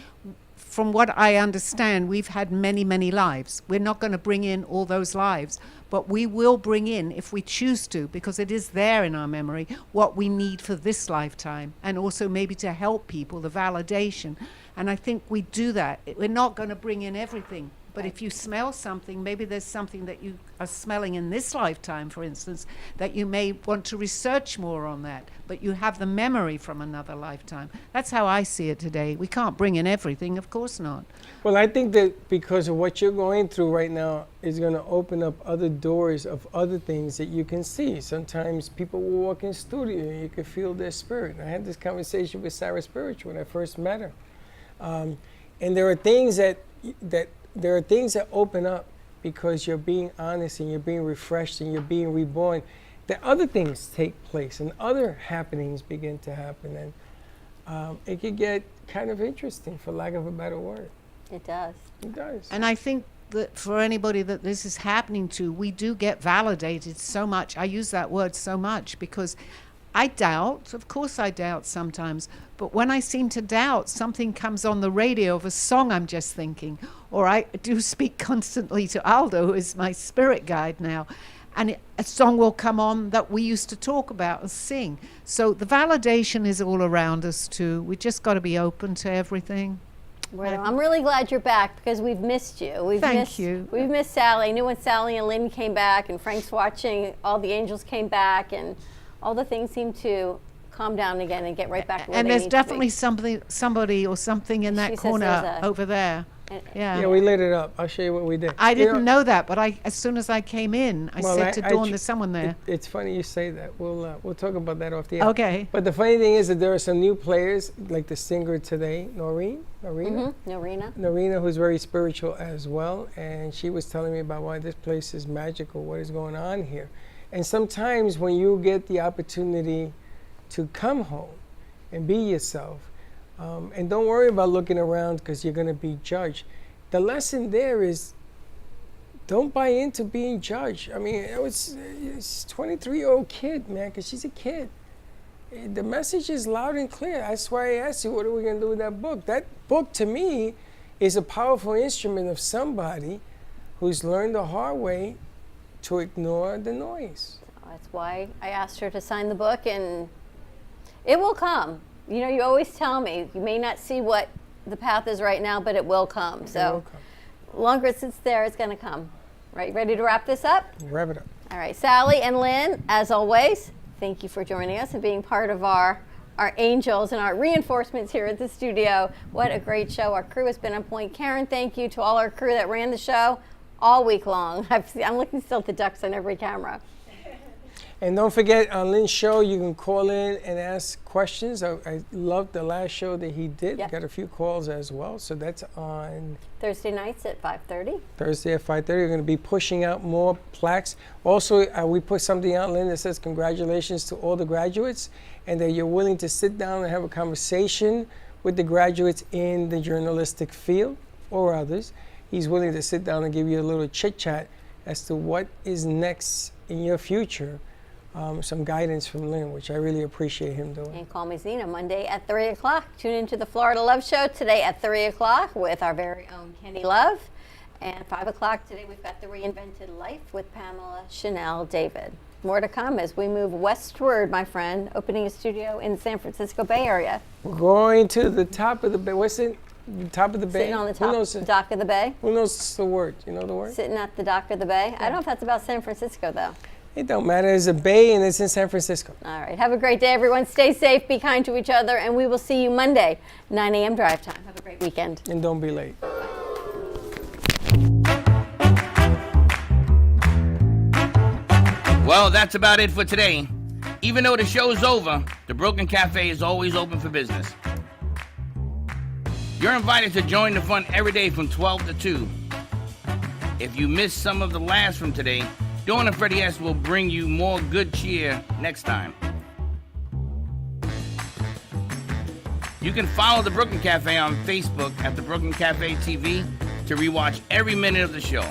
From what I understand, we've had many, many lives. We're not going to bring in all those lives, but we will bring in, if we choose to, because it is there in our memory, what we need for this lifetime, and also maybe to help people, the validation. And I think we do that. We're not going to bring in everything. But if you smell something, maybe there's something that you are smelling in this lifetime, for instance, that you may want to research more on that, but you have the memory from another lifetime. That's how I see it today. We can't bring in everything, of course not. Well, I think that because of what you're going through right now is going to open up other doors of other things that you can see. Sometimes people will walk in the studio and you can feel their spirit. I had this conversation with Sarah Spiritual when I first met her. And there are things that open up because you're being honest and you're being refreshed and you're being reborn. That other things take place and other happenings begin to happen, and it could get kind of interesting, for lack of a better word. It does. It does. And I think that for anybody that this is happening to, we do get validated so much. I use that word so much because I doubt, of course I doubt sometimes, but when I seem to doubt, something comes on the radio of a song I'm just thinking, or I do speak constantly to Aldo, who is my spirit guide now, and a song will come on that we used to talk about and sing. So the validation is all around us too. We just got to be open to everything. Well, I'm really glad you're back because we've missed you. Thank you. We've missed Sally. I knew when Sally and Lynn came back and Frank's watching, all the angels came back and all the things seem to calm down again and get right back where And they there's need definitely to be. somebody or something in that She says corner there's a- over there. Yeah, we lit it up. I'll show you what we did. I didn't know that, but as soon as I came in, I Well, said to Dawn, tr- there's someone there. It's funny you say that. We'll talk about that off the air. Okay. But the funny thing is that there are some new players, like the singer today, Norina, Norina, who's very spiritual as well, and she was telling me about why this place is magical, what is going on here. And sometimes when you get the opportunity to come home and be yourself, and don't worry about looking around because you're going to be judged. The lesson there is don't buy into being judged. I mean, it's a 23-year-old kid, man, because she's a kid. The message is loud and clear. That's why I asked you, what are we going to do with that book? That book, to me, is a powerful instrument of somebody who's learned the hard way to ignore the noise. That's why I asked her to sign the book, and it will come. You know, you always tell me you may not see what the path is right now, but it will come. So longer it sits there, it's going to come. Right, ready to wrap this up? Wrap it up. All right, Sally and Lynn, as always, thank you for joining us and being part of our angels and our reinforcements here at the studio. What a great show. Our crew has been on point. Karen, thank you to all our crew that ran the show all week long. I'm looking still at the ducks on every camera. And don't forget, on Lynn's show, you can call in and ask questions. I loved the last show that he did. Yep. Got a few calls as well. So that's on Thursday nights at 5:30. Thursday at 5:30. We're going to be pushing out more plaques. Also, we put something out, Lynn, that says congratulations to all the graduates, and that you're willing to sit down and have a conversation with the graduates in the journalistic field or others. He's willing to sit down and give you a little chit-chat as to what is next in your future. Some guidance from Lynn, which I really appreciate him doing. And Call Me Zena, Monday at 3 o'clock. Tune into the Florida Love Show today at 3 o'clock with our very own Kenny Love. And 5 o'clock today, we've got The Reinvented Life with Pamela Chanel David. More to come as we move westward, my friend, opening a studio in the San Francisco Bay Area. We're going to the top of the bay. What's it? The top of the bay? Sitting on the dock of the bay. Who knows the word? You know the word? Sitting at the dock of the bay. I don't know if that's about San Francisco, though. It don't matter. It's a bay and it's in San Francisco. All right. Have a great day, everyone. Stay safe, be kind to each other, and we will see you Monday, 9 a.m. drive time. Have a great weekend. And don't be late. Well, that's about it for today. Even though the show's over, the Brooklyn Cafe is always open for business. You're invited to join the fun every day from 12 to 2. If you missed some of the laughs from today, Dawn and Freddie S. will bring you more good cheer next time. You can follow the Brooklyn Cafe on Facebook at the Brooklyn Cafe TV to rewatch every minute of the show.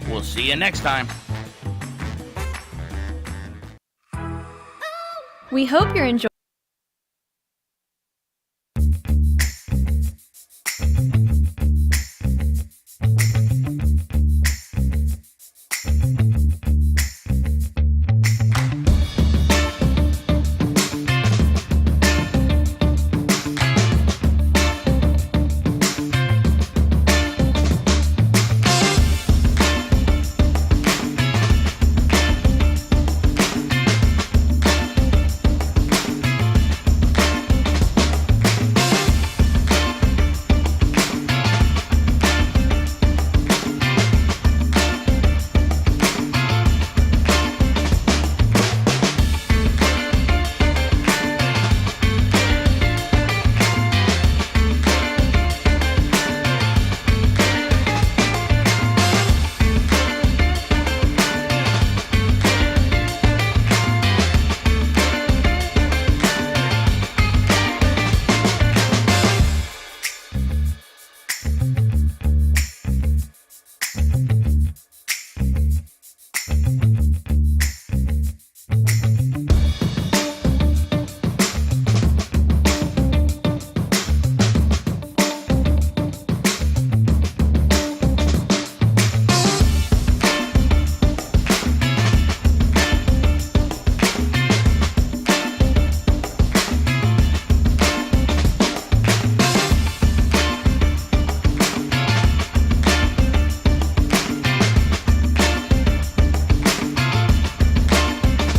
We'll see you next time. We hope you're enjoying